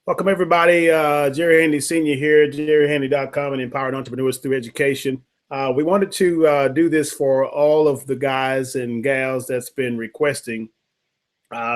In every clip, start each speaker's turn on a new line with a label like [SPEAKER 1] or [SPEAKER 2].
[SPEAKER 1] Welcome, everybody. Jerry Handy Sr. here, jerryhandy.com, and Empowering Entrepreneurs Through Education. We wanted to do this for all of the guys and gals that's been requesting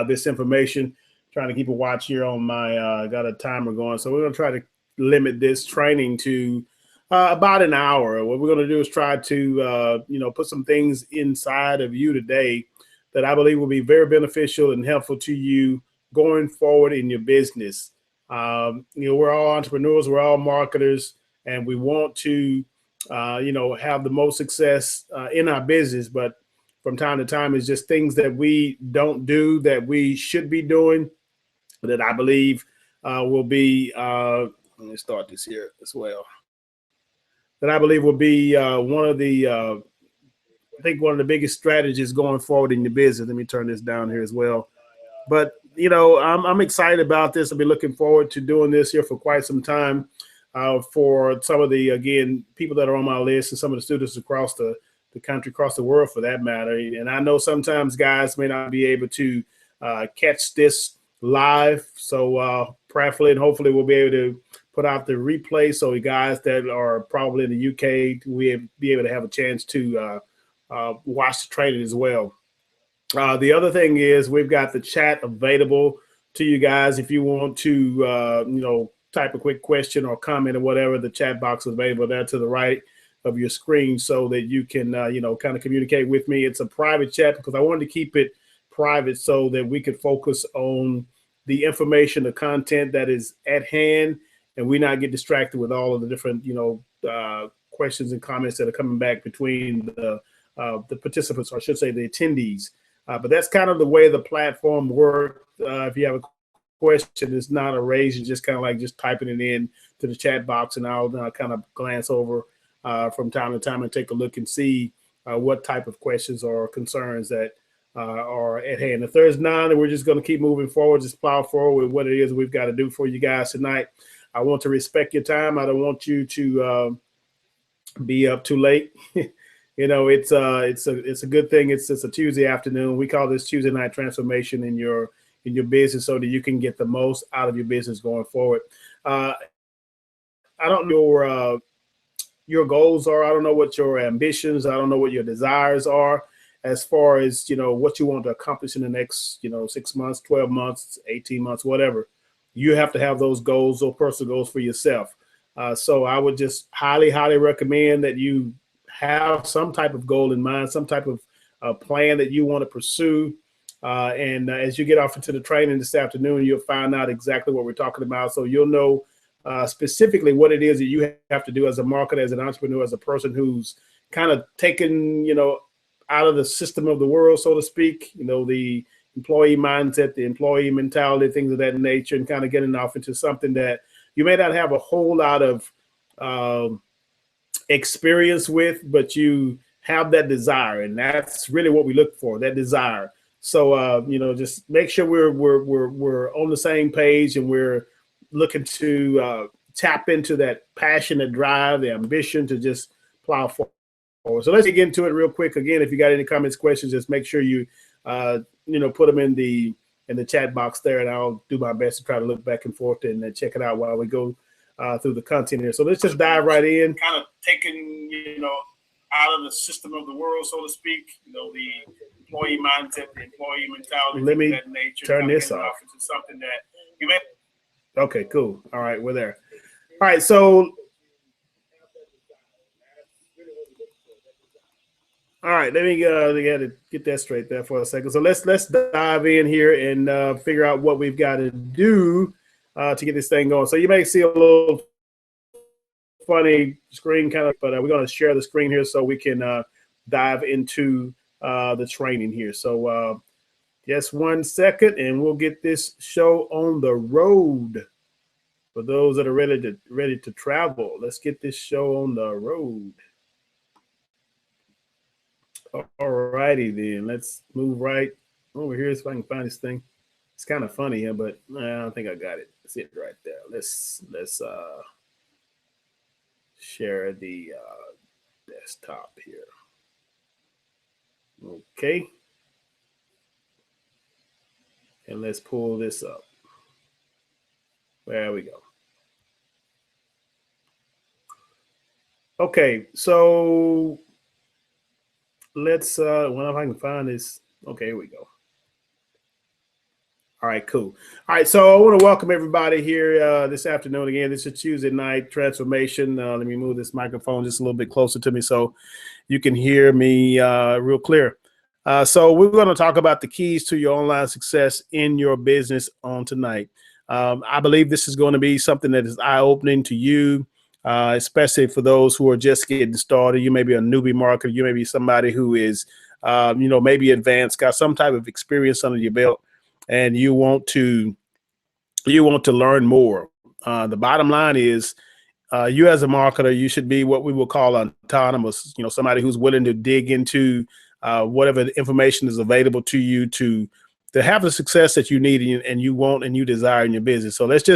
[SPEAKER 1] this information. Trying to keep a watch here on my, got a timer going. So we're going to try to limit this training to about an hour. What we're going to do is try to, put some things inside of you today that I believe will be very beneficial and helpful to you going forward in your business. We're all entrepreneurs, we're all marketers, and we want to, have the most success in our business. But from time to time, it's just things that we don't do that we should be doing that I believe will be. Let me start this here as well. That I believe will be one of the. I think one of the biggest strategies going forward in the business. Let me turn this down here as well. But I'm excited about this. I've been looking forward to doing this here for quite some time. For some of the people that are on my list and some of the students across the country, across the world for that matter. And I know sometimes guys may not be able to catch this live. So prayerfully and hopefully we'll be able to put out the replay so the guys that are probably in the UK will be able to have a chance to watch the training as well. The other thing is we've got the chat available to you guys. If you want to, type a quick question or comment or whatever, the chat box is available there to the right of your screen so that you can, kind of communicate with me. It's a private chat because I wanted to keep it private so that we could focus on the information, the content that is at hand, and we not get distracted with all of the different, questions and comments that are coming back between the participants, or I should say the attendees. But that's kind of the way the platform works. If you have a question, it's not a raise. You're just kind of like just typing it in to the chat box, and I'll kind of glance over from time to time and take a look and see what type of questions or concerns that are at hand. If there's none, we're just going to keep moving forward, just plow forward with what it is we've got to do for you guys tonight. I want to respect your time. I don't want you to be up too late. It's a good thing. It's a Tuesday afternoon. We call this Tuesday night transformation in your business so that you can get the most out of your business going forward. I don't know your goals are. I don't know what your ambitions. I don't know what your desires are as far as what you want to accomplish in the next 6 months, 12 months, 18 months, whatever. You have to have those goals or personal goals for yourself. So I would just highly recommend that you have some type of goal in mind, some type of plan that you want to pursue. And as you get off into the training this afternoon, you'll find out exactly what we're talking about. So you'll know specifically what it is that you have to do as a marketer, as an entrepreneur, as a person who's kind of taken, out of the system of the world, so to speak, the employee mindset, the employee mentality, things of that nature, and kind of getting off into something that you may not have a whole lot of experience with, but you have that desire, and that's really what we look for, that desire. So just make sure we're on the same page, and we're looking to tap into that passion, that drive, the ambition to just plow forward. So let's get into it real quick. Again, if you got any comments, questions, just make sure you put them in the chat box there, and I'll do my best to try to look back and forth and check it out while we go through the content here. So let's just dive right in. Kind of taking, out of the system of the world, so to speak, the employee mindset, the employee mentality. Let me that nature, turn this off. Into something that you may. Okay, cool. All right, we're there. All right, so. All right, let me get that straight there for a second. So let's dive in here and figure out what we've got to do to get this thing going. So you may see a little funny screen kind of, but we're going to share the screen here so we can dive into the training here. So just 1 second, and we'll get this show on the road. For those that are ready to travel, let's get this show on the road. All righty then, let's move right over here so I can find this thing. It's kind of funny here, but I don't think I got it. It's it right there. Let's share the desktop here. Okay. And let's pull this up. There we go. Okay, so let's well, if I can find this. Okay, here we go. All right, cool. All right, so I want to welcome everybody here this afternoon again. This is Tuesday night transformation. Let me move this microphone just a little bit closer to me so you can hear me real clear. So we're going to talk about the keys to your online success in your business on tonight. I believe this is going to be something that is eye-opening to you, especially for those who are just getting started. You may be a newbie marketer. You may be somebody who is, maybe advanced, got some type of experience under your belt, and you want to learn more. The bottom line is, you as a marketer, you should be what we will call autonomous. Somebody who's willing to dig into whatever information is available to you to have the success that you need and you want and you desire in your business. So let's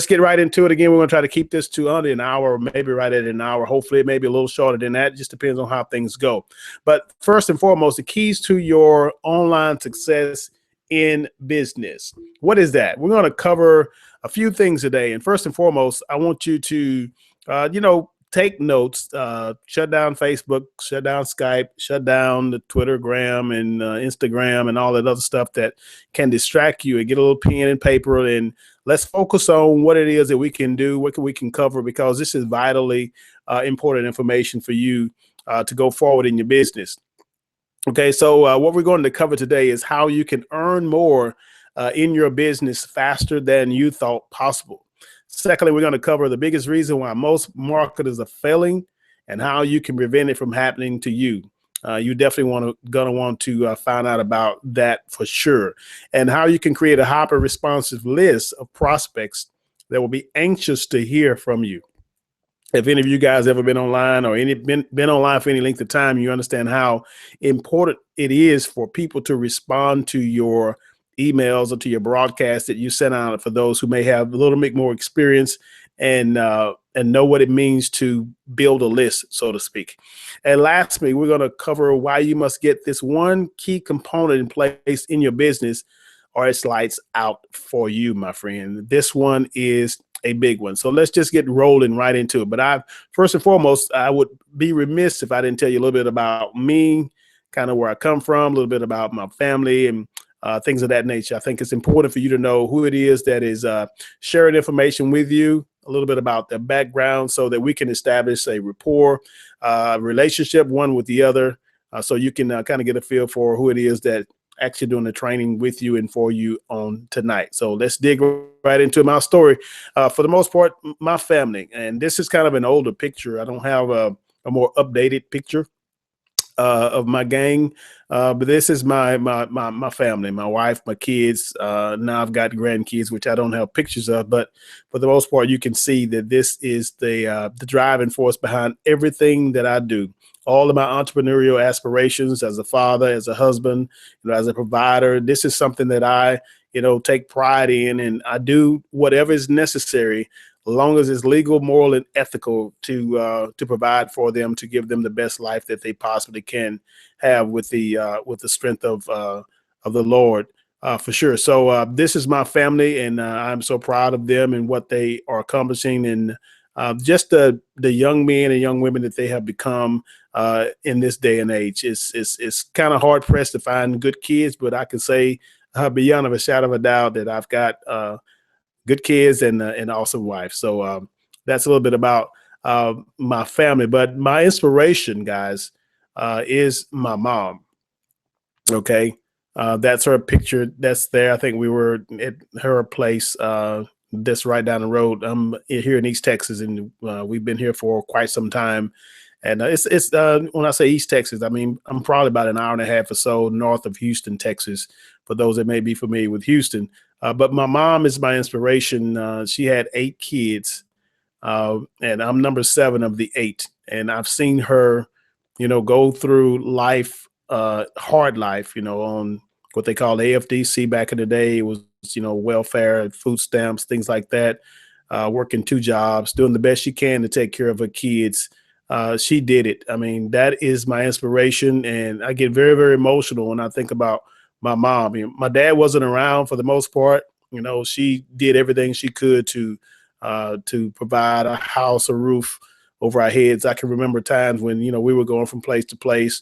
[SPEAKER 1] get right into it. Again, we're going to try to keep this to under an hour, or maybe right at an hour. Hopefully it may be a little shorter than that. It just depends on how things go. But first and foremost, the keys to your online success in business. What is that? We're going to cover a few things today. And first and foremost, I want you to, take notes, shut down Facebook, shut down Skype, shut down the Twittergram and Instagram and all that other stuff that can distract you, and get a little pen and paper, and let's focus on what it is that we can do, what we can cover, because this is vitally important information for you to go forward in your business. Okay, so what we're going to cover today is how you can earn more in your business faster than you thought possible. Secondly, we're going to cover the biggest reason why most marketers are failing and how you can prevent it from happening to you. You definitely going to want to find out about that for sure, and how you can create a hyper responsive list of prospects that will be anxious to hear from you. If any of you guys ever been online or been online for any length of time, you understand how important it is for people to respond to your emails or to your broadcast that you send out, for those who may have a little bit more experience and know what it means to build a list, so to speak. And lastly, we're going to cover why you must get this one key component in place in your business, or it's lights out for you, my friend. This one is a big one. So let's just get rolling right into it. But first and foremost, I would be remiss if I didn't tell you a little bit about me, kind of where I come from, a little bit about my family, and things of that nature. I think it's important for you to know who it is that is sharing information with you, a little bit about their background, so that we can establish a rapport, relationship one with the other, so you can kind of get a feel for who it is that actually doing the training with you and for you on tonight. So let's dig right into my story. For the most part, my family, and this is kind of an older picture. I don't have a more updated picture of my gang, but this is my family, my wife, my kids. Now I've got grandkids, which I don't have pictures of, but for the most part, you can see that this is the driving force behind everything that I do. All of my entrepreneurial aspirations as a father, as a husband, as a provider. This is something that I, take pride in, and I do whatever is necessary, as long as it's legal, moral, and ethical, to provide for them, to give them the best life that they possibly can have with the strength of the Lord, for sure. So this is my family, and I'm so proud of them and what they are accomplishing, and just the young men and young women that they have become in this day and age. It's kind of hard pressed to find good kids, but I can say beyond of a shadow of a doubt that I've got good kids and an awesome wife. So that's a little bit about my family. But my inspiration, guys, is my mom. Okay. That's her picture. That's there. I think we were at her place that's right down the road. I'm here in East Texas, and we've been here for quite some time. And it's when I say East Texas, I mean, I'm probably about an hour and a half or so north of Houston, Texas, for those that may be familiar with Houston. But my mom is my inspiration. She had 8 kids, and I'm number 7 of the 8. And I've seen her, go through life, hard life, on what they call AFDC back in the day. It was, welfare, food stamps, things like that, working 2 jobs, doing the best she can to take care of her kids. She did it. I mean, that is my inspiration. And I get very, very emotional when I think about my mom. My dad wasn't around for the most part. You know, she did everything she could to provide a house, a roof over our heads. I can remember times when, you know, we were going from place to place.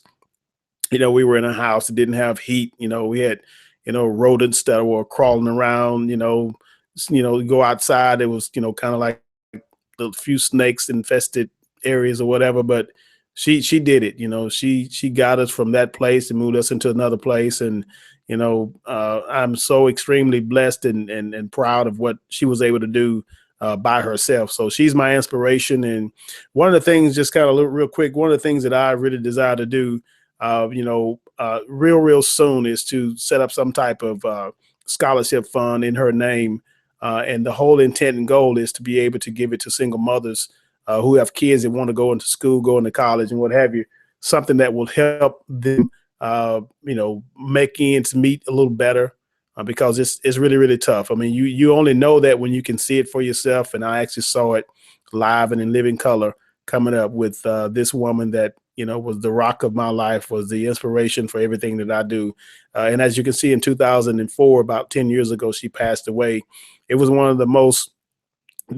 [SPEAKER 1] You know, we were in a house that didn't have heat. You know, we had, you know, rodents that were crawling around. You go outside. It was, you know, kind of like a few snakes infested areas or whatever. But she did it. You know, she got us from that place and moved us into another place. And I'm so extremely blessed and proud of what she was able to do by herself. So she's my inspiration. And one of the things, just kind of real quick, one of the things that I really desire to do, real soon, is to set up some type of scholarship fund in her name. And the whole intent and goal is to be able to give it to single mothers who have kids that want to go into school, go into college, and what have you. Something that will help them, make ends meet a little better, because it's really, really tough. I mean, you only know that when you can see it for yourself. And I actually saw it live and in living color coming up with this woman that, you know, was the rock of my life, was the inspiration for everything that I do. And as you can see, in 2004, about 10 years ago, she passed away. It was one of the most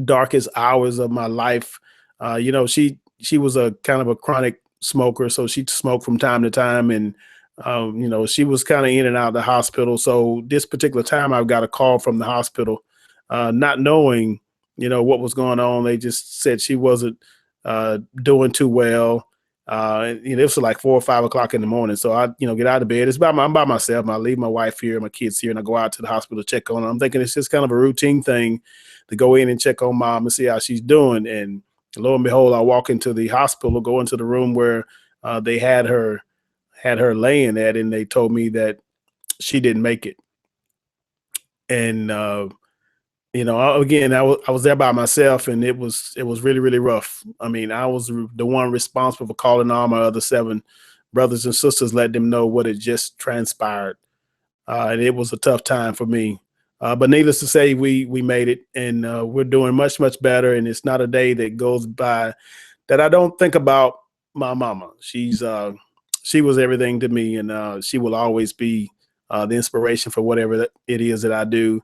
[SPEAKER 1] darkest hours of my life. She was a kind of a chronic smoker, so she smoked from time to time. And she was kind of in and out of the hospital. So this particular time, I got a call from the hospital, not knowing, you know, what was going on. They just said she wasn't doing too well. It was like 4 or 5 o'clock in the morning. So I, get out of bed. I'm by myself. I leave my wife here, my kids here, and I go out to the hospital to check on her. I'm thinking it's just kind of a routine thing to go in and check on mom and see how she's doing. And lo and behold, I walk into the hospital, go into the room where they had her laying at, and they told me that she didn't make it. And again, I was there by myself, and it was really, really rough. I mean, I was the one responsible for calling all my other 7 brothers and sisters, letting them know what had just transpired. And it was a tough time for me. But needless to say, we made it, and we're doing much, much better. And it's not a day that goes by that I don't think about my mama. She was everything to me, and she will always be the inspiration for whatever it is that I do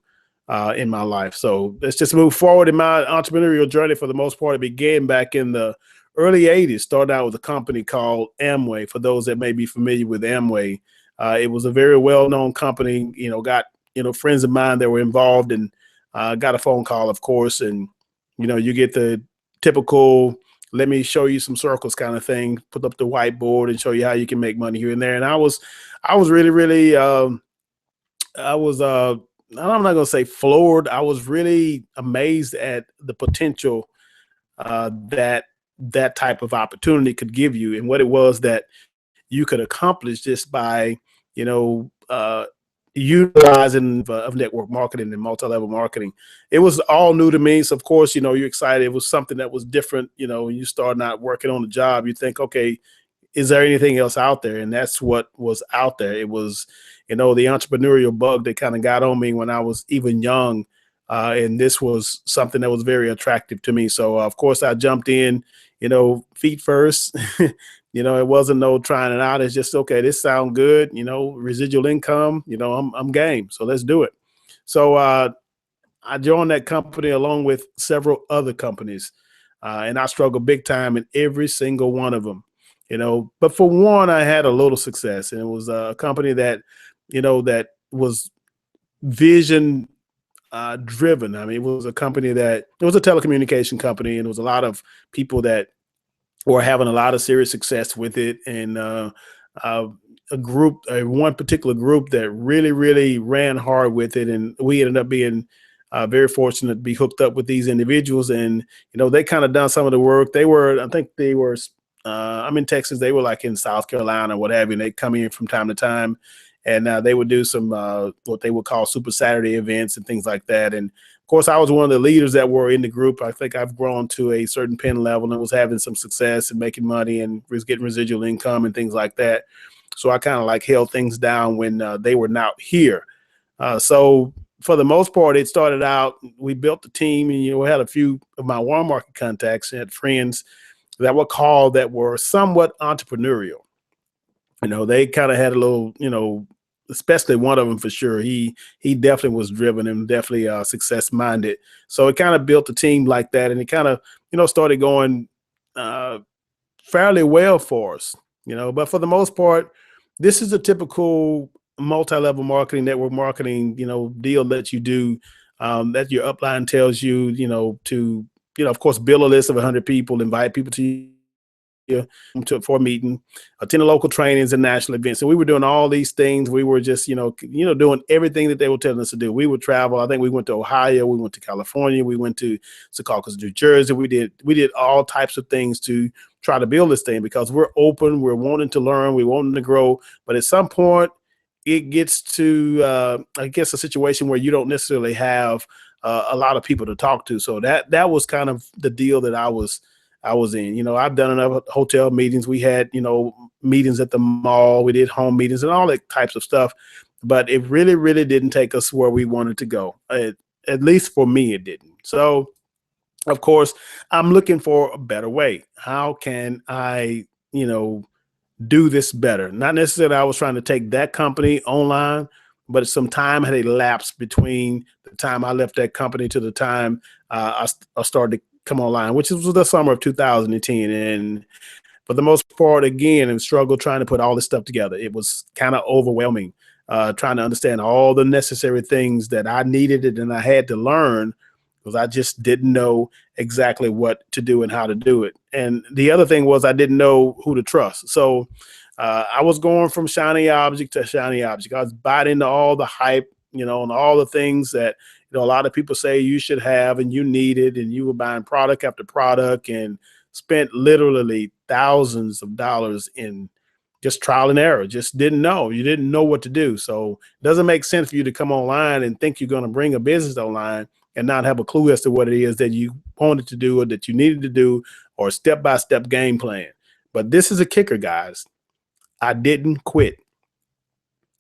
[SPEAKER 1] in my life. So let's just move forward in my entrepreneurial journey. For the most part, it began back in the early 80s. Started out with a company called Amway. For those that may be familiar with Amway, it was a very well-known company. Got friends of mine that were involved, and got a phone call, of course, and you get the typical "let me show you some circles" kind of thing. Put up the whiteboard and show you how you can make money here and there. And I was really, really I'm not going to say floored. I was really amazed at the potential that type of opportunity could give you, and what it was that you could accomplish just by, utilizing of network marketing and multi-level marketing. It was all new to me. So of course, you're excited. It was something that was different. When you start not working on the job, you think, okay, is there anything else out there? And that's what was out there. It was, the entrepreneurial bug that kind of got on me when I was even young. And this was something that was very attractive to me. So of course I jumped in, feet first. It wasn't no trying it out. It's just, okay, this sounds good. Residual income, I'm game. So let's do it. So I joined that company along with several other companies. And I struggled big time in every single one of them. But for one, I had a little success, and it was a company that, that was vision driven. I mean, it was a company that, it was a telecommunication company, and it was a lot of people that were having a lot of serious success with it. And one particular group that really, really ran hard with it. And we ended up being very fortunate to be hooked up with these individuals. And, they kind of done some of the work. I'm in Texas. They were like in South Carolina or what have you. And they come in from time to time, and they would do some what they would call Super Saturday events and things like that. And of course, I was one of the leaders that were in the group. I think I've grown to a certain pen level and was having some success and making money and was getting residual income and things like that. So I kind of like held things down when they were not here. So for the most part, it started out, we built the team, and, we had a few of my warm market contacts, and had friends that were called that were somewhat entrepreneurial. They kind of had a little, especially one of them for sure. He definitely was driven and definitely success minded. So it kind of built a team like that, and it kind of started going uh, fairly well for us. But for the most part, this is a typical multi-level marketing, network marketing, deal that you do, that your upline tells you, to, of course, build a list of 100 people, invite people to you for a meeting, attend local trainings and national events. So we were doing all these things. We were just, doing everything that they were telling us to do. We would travel. I think we went to Ohio, we went to California, we went to Secaucus, New Jersey. We did all types of things to try to build this thing because we're open, we're wanting to learn, we're wanting to grow. But at some point, it gets to, I guess, a situation where you don't necessarily have a lot of people to talk to. So that was kind of the deal that I was in. I've done enough hotel meetings. We had, meetings at the mall. We did home meetings and all that types of stuff. But it really, really didn't take us where we wanted to go. At least for me, it didn't. So, of course, I'm looking for a better way. How can I, do this better? Not necessarily I was trying to take that company online, but some time had elapsed between the time I left that company to the time I started to come online, which was the summer of 2010. And for the most part, again, I struggled trying to put all this stuff together. It was kind of overwhelming, trying to understand all the necessary things that I needed and I had to learn because I just didn't know exactly what to do and how to do it. And the other thing was I didn't know who to trust. So I was going from shiny object to shiny object. I was buying into all the hype, and all the things that, a lot of people say you should have and you needed, and you were buying product after product and spent literally thousands of dollars in just trial and error. Just didn't know. You didn't know what to do. So it doesn't make sense for you to come online and think you're going to bring a business online and not have a clue as to what it is that you wanted to do or that you needed to do or a step-by-step game plan. But this is a kicker, guys. I didn't quit.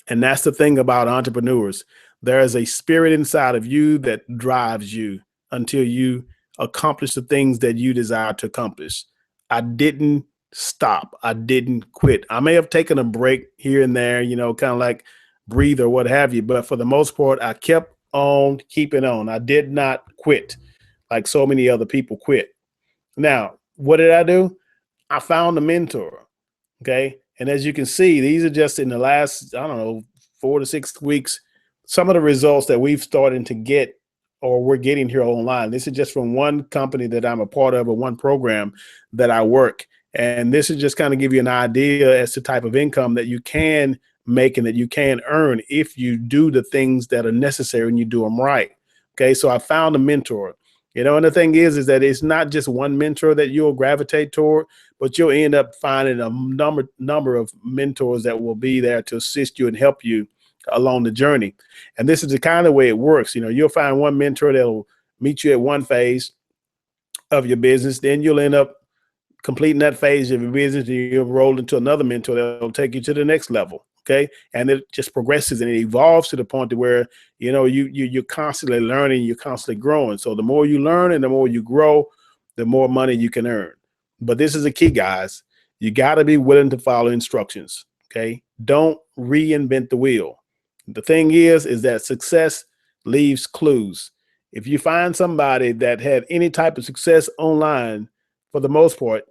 [SPEAKER 1] And that's the thing about entrepreneurs. There is a spirit inside of you that drives you until you accomplish the things that you desire to accomplish. I didn't stop. I didn't quit. I may have taken a break here and there, kind of like breathe or what have you. But for the most part, I kept on keeping on. I did not quit like so many other people quit. Now, what did I do? I found a mentor. Okay. And as you can see, these are just in the last, 4 to 6 weeks, some of the results that we've started to get or we're getting here online. This is just from one company that I'm a part of or one program that I work. And this is just kind of give you an idea as to type of income that you can make and that you can earn if you do the things that are necessary and you do them right. Okay. So I found a mentor. And the thing is that it's not just one mentor that you'll gravitate toward, but you'll end up finding a number of mentors that will be there to assist you and help you along the journey. And this is the kind of way it works. You'll find one mentor that'll meet you at one phase of your business. Then you'll end up completing that phase of your business and you'll roll into another mentor that'll take you to the next level. Okay. And it just progresses and it evolves to the point to where, you're constantly learning, you're constantly growing. So the more you learn and the more you grow, the more money you can earn. But this is a key, guys. You got to be willing to follow instructions. Okay. Don't reinvent the wheel. The thing is that success leaves clues. If you find somebody that had any type of success online, for the most part,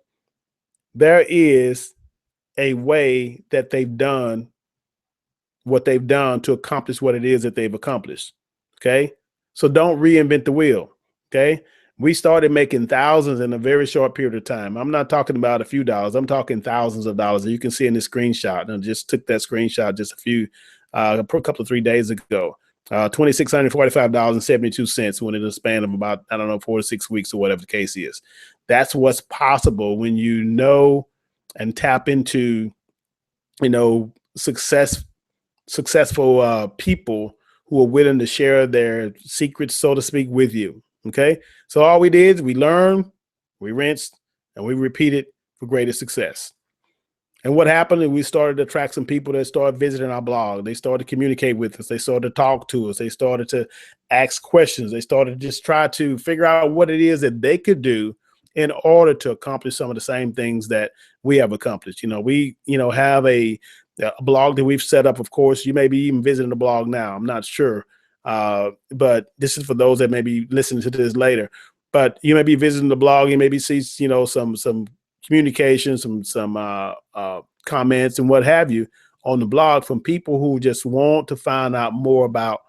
[SPEAKER 1] there is a way that they've done what they've done to accomplish what it is that they've accomplished. Okay. So don't reinvent the wheel. Okay. We started making thousands in a very short period of time. I'm not talking about a few dollars. I'm talking thousands of dollars. You can see in this screenshot. And I just took that screenshot just a couple of 3 days ago. $2,645.72 within a span of about, 4 to 6 weeks or whatever the case is. That's what's possible when you know and tap into, successful people who are willing to share their secrets, so to speak, with you. Okay. So all we did is we learned, we rinsed, and we repeated for greater success. And what happened is we started to attract some people that started visiting our blog. They started to communicate with us. They started to talk to us. They started to ask questions. They started to just try to figure out what it is that they could do in order to accomplish some of the same things that we have accomplished. We, have a a blog that we've set up. Of course, you may be even visiting the blog now. I'm not sure. But this is for those that may be listening to this later. But you may be visiting the blog. You maybe see, some communication, some comments and what have you on the blog from people who just want to find out more about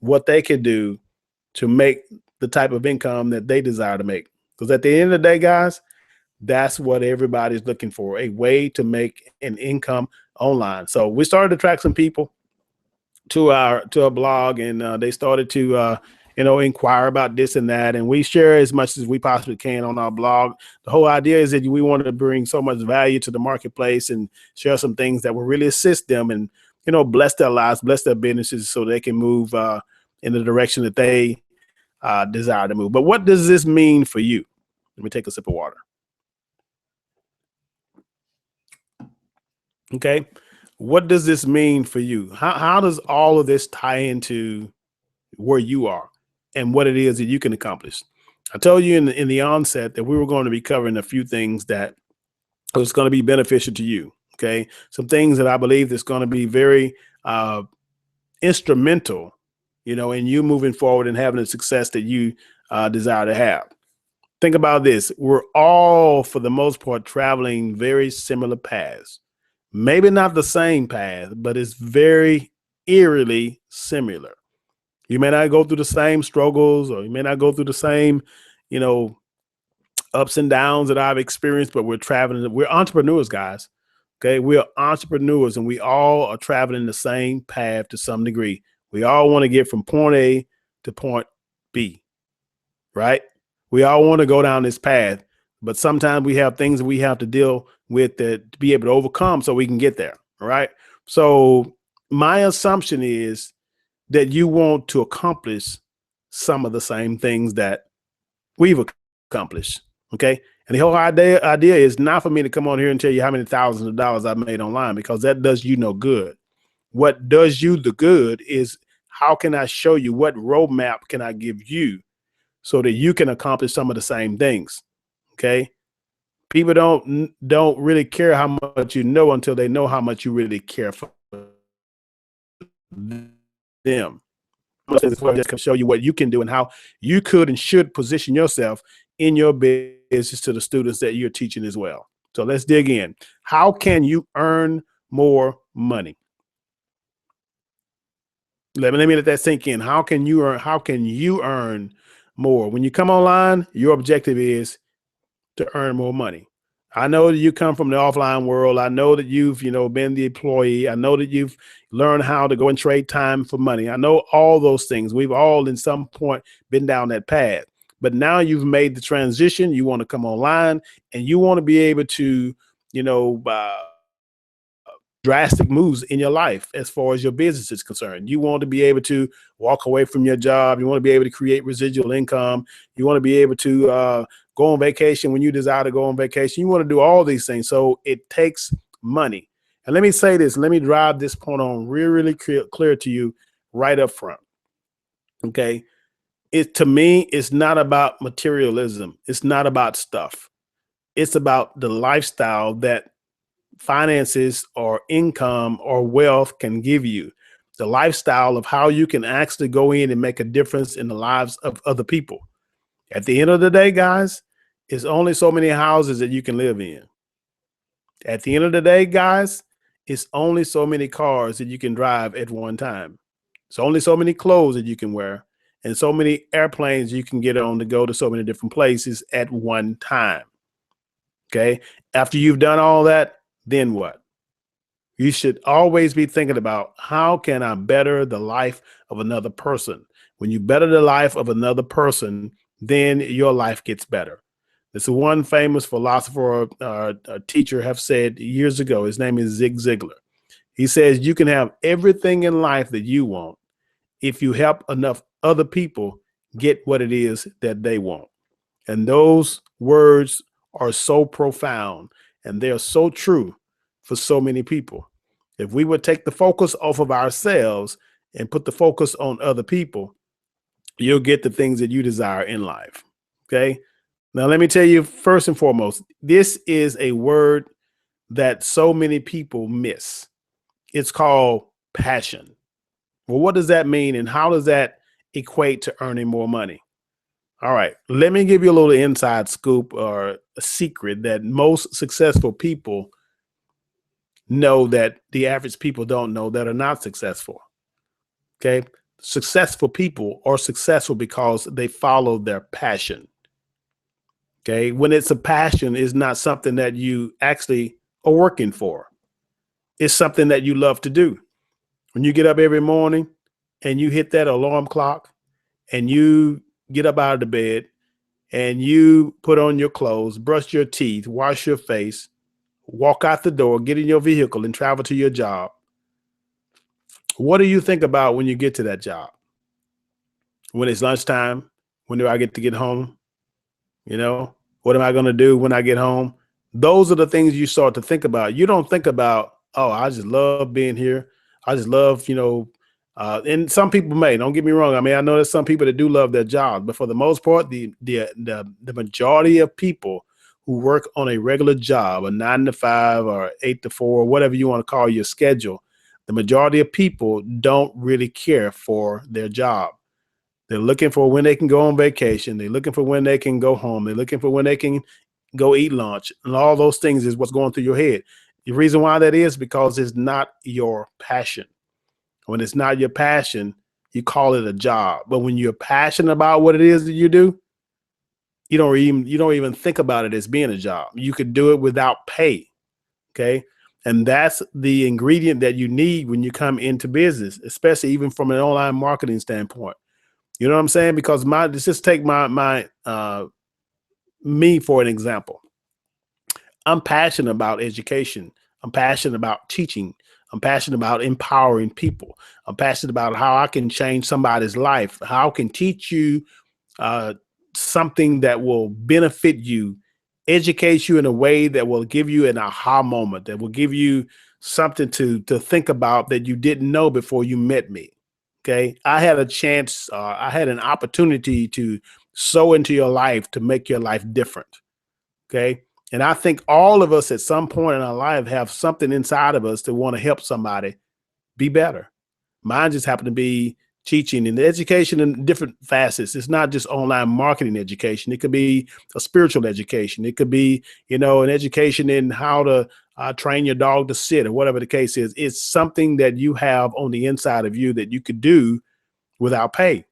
[SPEAKER 1] what they can do to make the type of income that they desire to make. Because at the end of the day, guys, that's what everybody's looking for, a way to make an income online. So we started to attract some people to our blog, and they started to inquire about this and that, and we share as much as we possibly can on our blog. The whole idea is that we wanted to bring so much value to the marketplace and share some things that will really assist them and bless their lives, bless their businesses, so they can move in the direction that they desire to move. But what does this mean for you? Let me take a sip of water. Okay, what does this mean for you? How does all of this tie into where you are and what it is that you can accomplish? I told you in the onset that we were going to be covering a few things that was going to be beneficial to you. Okay, some things that I believe that's going to be very instrumental, in you moving forward and having the success that you desire to have. Think about this. We're all, for the most part, traveling very similar paths. Maybe not the same path, but it's very eerily similar. You may not go through the same struggles, or you may not go through the same, ups and downs that I've experienced, but we're traveling. We're entrepreneurs, guys. Okay. We're entrepreneurs, and we all are traveling the same path to some degree. We all want to get from point A to point B, right? We all want to go down this path, but sometimes we have things that we have to deal with that to be able to overcome so we can get there. All right. So my assumption is that you want to accomplish some of the same things that we've accomplished. Okay. And the whole idea is not for me to come on here and tell you how many thousands of dollars I've made online, because that does you no good. What does you the good is, how can I show you, what roadmap can I give you so that you can accomplish some of the same things? Okay. People don't really care how much you know until they know how much you really care for them. This just can show you what you can do and how you could and should position yourself in your business to the students that you're teaching as well. So let's dig in. How can you earn more money? Let me let that sink in. How can you earn more? When you come online, your objective is to earn more money. I know that you come from the offline world. I know that you've, been the employee. I know that you've learned how to go and trade time for money. I know all those things. We've all in some point been down that path, but now you've made the transition. You want to come online and you want to be able to, drastic moves in your life as far as your business is concerned. You want to be able to walk away from your job. You want to be able to create residual income. You want to be able to go on vacation when you desire to go on vacation. You want to do all these things. So it takes money. And let me say this, let me drive this point on really clear to you right up front. Okay. To me, it's not about materialism. It's not about stuff. It's about the lifestyle that finances or income or wealth can give you, the lifestyle of how you can actually go in and make a difference in the lives of other people. At the end of the day, guys, it's only so many houses that you can live in. At the end of the day, guys, it's only so many cars that you can drive at one time. It's only so many clothes that you can wear and so many airplanes you can get on to go to so many different places at one time. Okay. After you've done all that, then what? You should always be thinking about, how can I better the life of another person? When you better the life of another person, then your life gets better. This is one famous philosopher, a teacher have said years ago. His name is Zig Ziglar. He says, you can have everything in life that you want if you help enough other people get what it is that they want. And those words are so profound and they're so true for so many people. If we would take the focus off of ourselves and put the focus on other people, you'll get the things that you desire in life. Okay. Now, let me tell you, first and foremost, this is a word that so many people miss. It's called passion. Well, what does that mean, and how does that equate to earning more money? All right, let me give you a little inside scoop or a secret that most successful people know that the average people don't know that are not successful. Okay. Successful people are successful because they follow their passion. Okay. When it's a passion, it's not something that you actually are working for, it's something that you love to do. When you get up every morning and you hit that alarm clock and you get up out of the bed and you put on your clothes, brush your teeth, wash your face, walk out the door, get in your vehicle and travel to your job. What do you think about when you get to that job? When it's lunchtime, when do I get to get home? You know, what am I going to do when I get home? Those are the things you start to think about. You don't think about, oh, I just love being here. I just love, and some people may, don't get me wrong. I mean, I know there's some people that do love their job, but for the most part, the majority of people who work on a regular job, a 9 to 5 or 8 to 4, whatever you want to call your schedule, the majority of people don't really care for their job. They're looking for when they can go on vacation. They're looking for when they can go home. They're looking for when they can go eat lunch. And all those things is what's going through your head. The reason why that is because it's not your passion. When it's not your passion, you call it a job. But when you're passionate about what it is that you do, you don't even think about it as being a job. You could do it without pay. Okay. And that's the ingredient that you need when you come into business, especially even from an online marketing standpoint. You know what I'm saying? Because let's just take me for an example. I'm passionate about education. I'm passionate about teaching. I'm passionate about empowering people. I'm passionate about how I can change somebody's life, how I can teach you uh, something that will benefit you, educate you in a way that will give you an aha moment, that will give you something to think about that you didn't know before you met me. Okay. I had a chance, I had an opportunity to sow into your life to make your life different. Okay. And I think all of us at some point in our life have something inside of us to want to help somebody be better. Mine just happened to be teaching and education in different facets. It's not just online marketing education. It could be a spiritual education. It could be, an education in how to train your dog to sit or whatever the case is. It's something that you have on the inside of you that you could do without pay.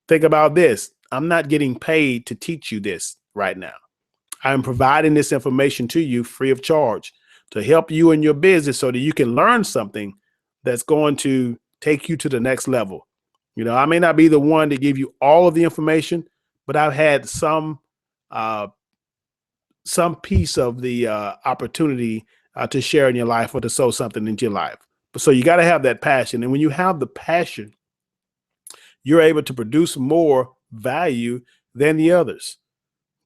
[SPEAKER 1] Think about this. I'm not getting paid to teach you this right now. I'm providing this information to you free of charge to help you in your business so that you can learn something that's going to take you to the next level. I may not be the one to give you all of the information, but I've had some piece of the opportunity to share in your life or to sow something into your life. So you got to have that passion. And when you have the passion, you're able to produce more value than the others.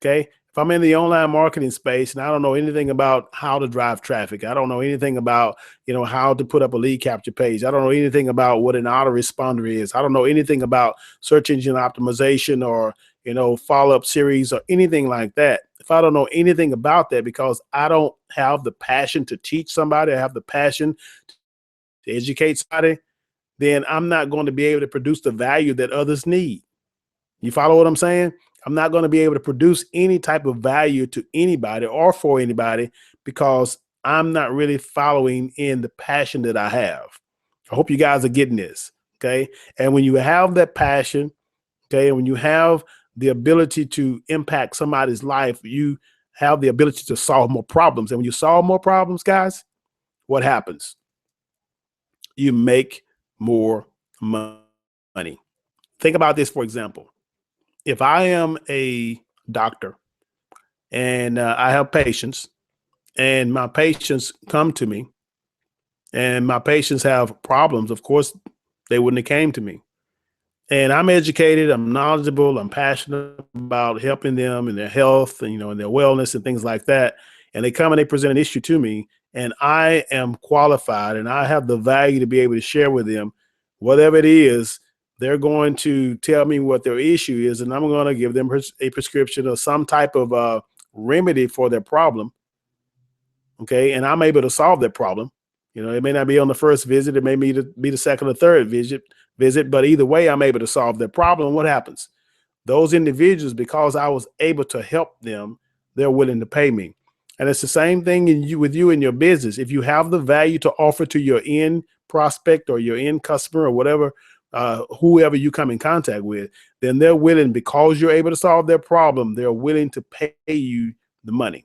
[SPEAKER 1] Okay. If I'm in the online marketing space and I don't know anything about how to drive traffic, I don't know anything about, how to put up a lead capture page. I don't know anything about what an autoresponder is. I don't know anything about search engine optimization or, follow-up series or anything like that. If I don't know anything about that because I don't have the passion to teach somebody, I have the passion to educate somebody, then I'm not going to be able to produce the value that others need. You follow what I'm saying? I'm not going to be able to produce any type of value to anybody or for anybody because I'm not really following in the passion that I have. I hope you guys are getting this. Okay. And when you have that passion, okay, and when you have the ability to impact somebody's life, you have the ability to solve more problems. And when you solve more problems, guys, what happens? You make more money. Think about this, for example. If I am a doctor and I have patients and my patients come to me and my patients have problems, of course, they wouldn't have came to me. And I'm educated, I'm knowledgeable, I'm passionate about helping them in their health and, in their wellness and things like that. And they come and they present an issue to me and I am qualified and I have the value to be able to share with them whatever it is. They're going to tell me what their issue is, and I'm going to give them a prescription or some type of remedy for their problem. Okay. And I'm able to solve that problem. You know, it may not be on the first visit. It may be the second or third visit, but either way, I'm able to solve their problem. What happens? Those individuals, because I was able to help them, they're willing to pay me. And it's the same thing with you in your business. If you have the value to offer to your end prospect or your end customer or whatever, whoever you come in contact with, then they're willing, because you're able to solve their problem, they're willing to pay you the money.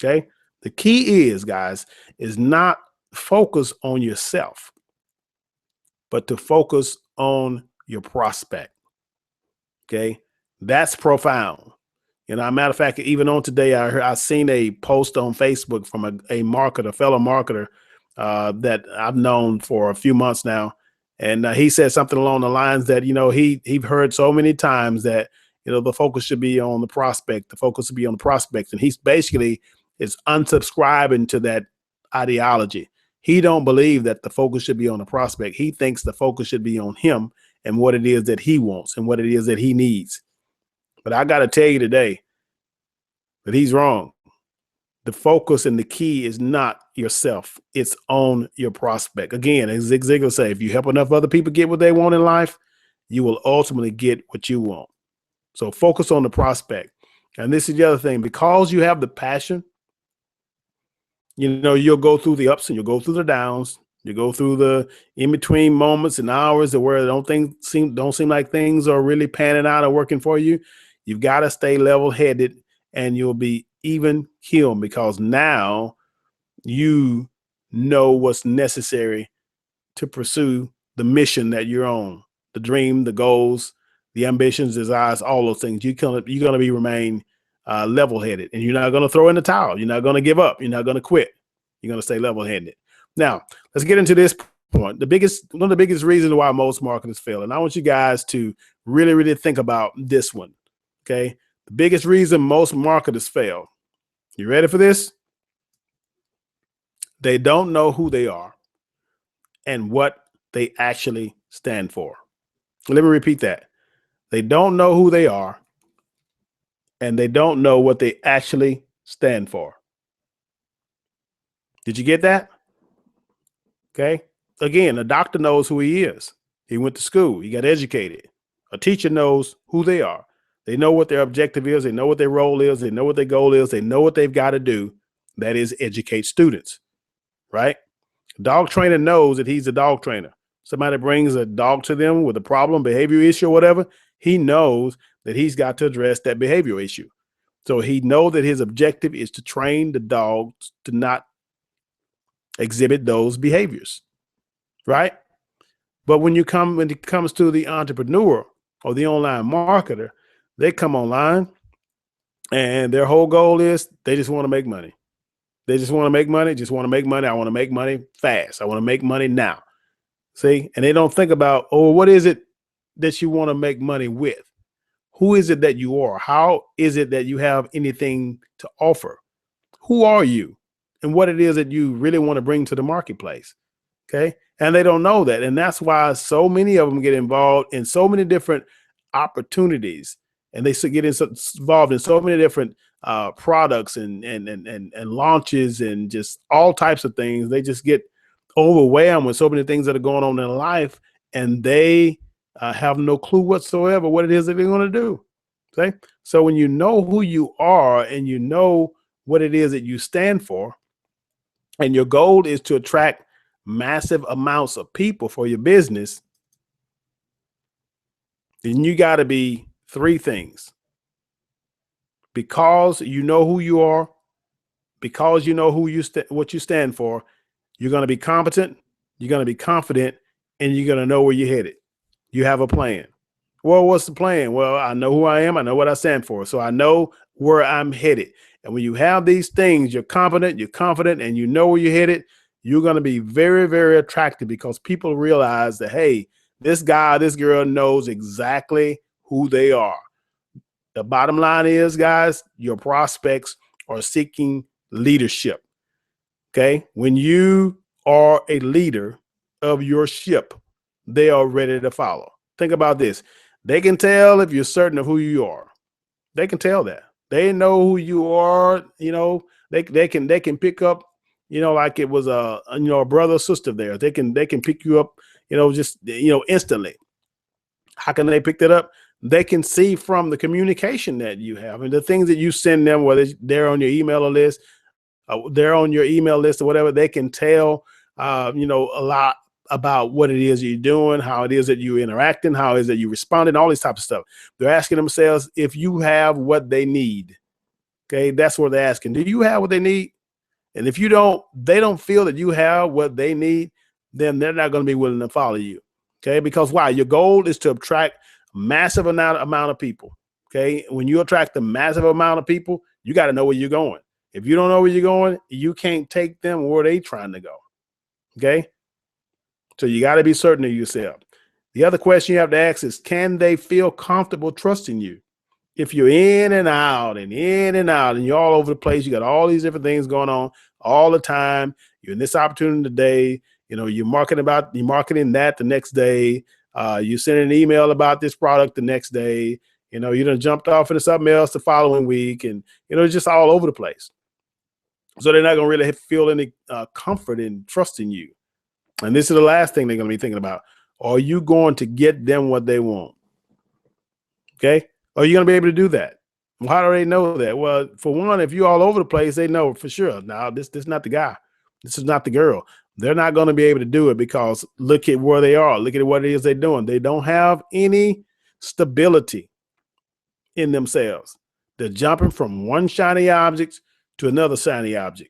[SPEAKER 1] Okay. The key is, guys, is not focus on yourself, but to focus on your prospect. Okay. That's profound. You know, matter of fact, even on today, I seen a post on Facebook from a marketer, fellow marketer that I've known for a few months now. And he said something along the lines that, you know, he heard so many times that, you know, the focus should be on the prospect. The focus should be on the prospect. And he's basically is unsubscribing to that ideology. He don't believe that the focus should be on the prospect. He thinks the focus should be on him and what it is that he wants and what it is that he needs. But I got to tell you today that he's wrong. The focus and the key is not yourself. It's on your prospect. Again, as Zig Ziglar say, if you help enough other people get what they want in life, you will ultimately get what you want. So focus on the prospect. And this is the other thing, because you have the passion, you know, you'll go through the ups and you'll go through the downs. You go through the in-between moments and hours where don't seem like things are really panning out or working for you. You've got to stay level-headed and you'll be even keeled, because now you know what's necessary to pursue the mission that you're on, the dream, the goals, the ambitions, desires, all those things. You're going to remain level-headed, and you're not going to throw in the towel. You're not going to give up. You're not going to quit. You're going to stay level-headed. Now, let's get into this point. One of the biggest reasons why most marketers fail, and I want you guys to really, really think about this one. Okay, the biggest reason most marketers fail. You ready for this? They don't know who they are and what they actually stand for. Let me repeat that. They don't know who they are and they don't know what they actually stand for. Did you get that? Okay. Again, a doctor knows who he is. He went to school. He got educated. A teacher knows who they are. They know what their objective is. They know what their role is. They know what their goal is. They know what they've got to do. That is educate students, right? Dog trainer knows that he's a dog trainer. Somebody brings a dog to them with a problem, behavior issue, or whatever. He knows that he's got to address that behavior issue. So he knows that his objective is to train the dog to not exhibit those behaviors, right? But when it comes to the entrepreneur or the online marketer, they come online and their whole goal is they just want to make money. They just want to make money, I want to make money fast. I want to make money now. See, and they don't think about, oh, what is it that you want to make money with? Who is it that you are? How is it that you have anything to offer? Who are you? And what it is that you really want to bring to the marketplace. Okay. And they don't know that. And that's why so many of them get involved in so many different opportunities, and they get involved in so many different products and launches and just all types of things. They just get overwhelmed with so many things that are going on in life, and they have no clue whatsoever what it is that they're going to do. Okay. So when you know who you are and you know what it is that you stand for, and your goal is to attract massive amounts of people for your business, then you got to be three things. Because you know who you are, because you know what you stand for, you're going to be competent, you're going to be confident, and you're going to know where you're headed. You have a plan. Well, what's the plan? Well, I know who I am. I know what I stand for. So I know where I'm headed. And when you have these things, you're competent, you're confident, and you know where you're headed, you're going to be very, very attractive, because people realize that, hey, this guy, this girl knows exactly who they are. The bottom line is, guys, your prospects are seeking leadership. Okay. When you are a leader of your ship, they are ready to follow. Think about this. They can tell if you're certain of who you are. They can tell that. They know who you are. You know, they can pick up like it was a brother or sister there. They can pick you up, just instantly. How can they pick that up? They can see from the communication that you have and the things that you send them, whether they're on your email list, they're on your email list or whatever. They can tell, a lot about what it is you're doing, how it is that you're interacting, how it is that you responding, all these types of stuff. They're asking themselves if you have what they need. Okay, that's what they're asking. Do you have what they need? And if you don't, they don't feel that you have what they need, then they're not going to be willing to follow you. Okay, because why? Your goal is to attract massive amount of people. Okay, when you attract the massive amount of people, you got to know where you're going. If you don't know where you're going, you can't take them where they trying to go. Okay, so you got to be certain of yourself. The other question you have to ask is, can they feel comfortable trusting you? If you're in and out and you're all over the place, you got all these different things going on all the time. You're in this opportunity today. You're marketing that the next day. You send an email about this product the next day. You done jumped off into something else the following week, and it's just all over the place. So they're not gonna really feel any comfort in trusting you. And this is the last thing they're gonna be thinking about. Are you going to get them what they want? Okay. Are you going to be able to do that? Well, how do they know that? Well, for one, if you're all over the place, they know for sure. Now, this is not the guy. This is not the girl. They're not going to be able to do it because look at where they are. Look at what it is they're doing. They don't have any stability in themselves. They're jumping from one shiny object to another shiny object,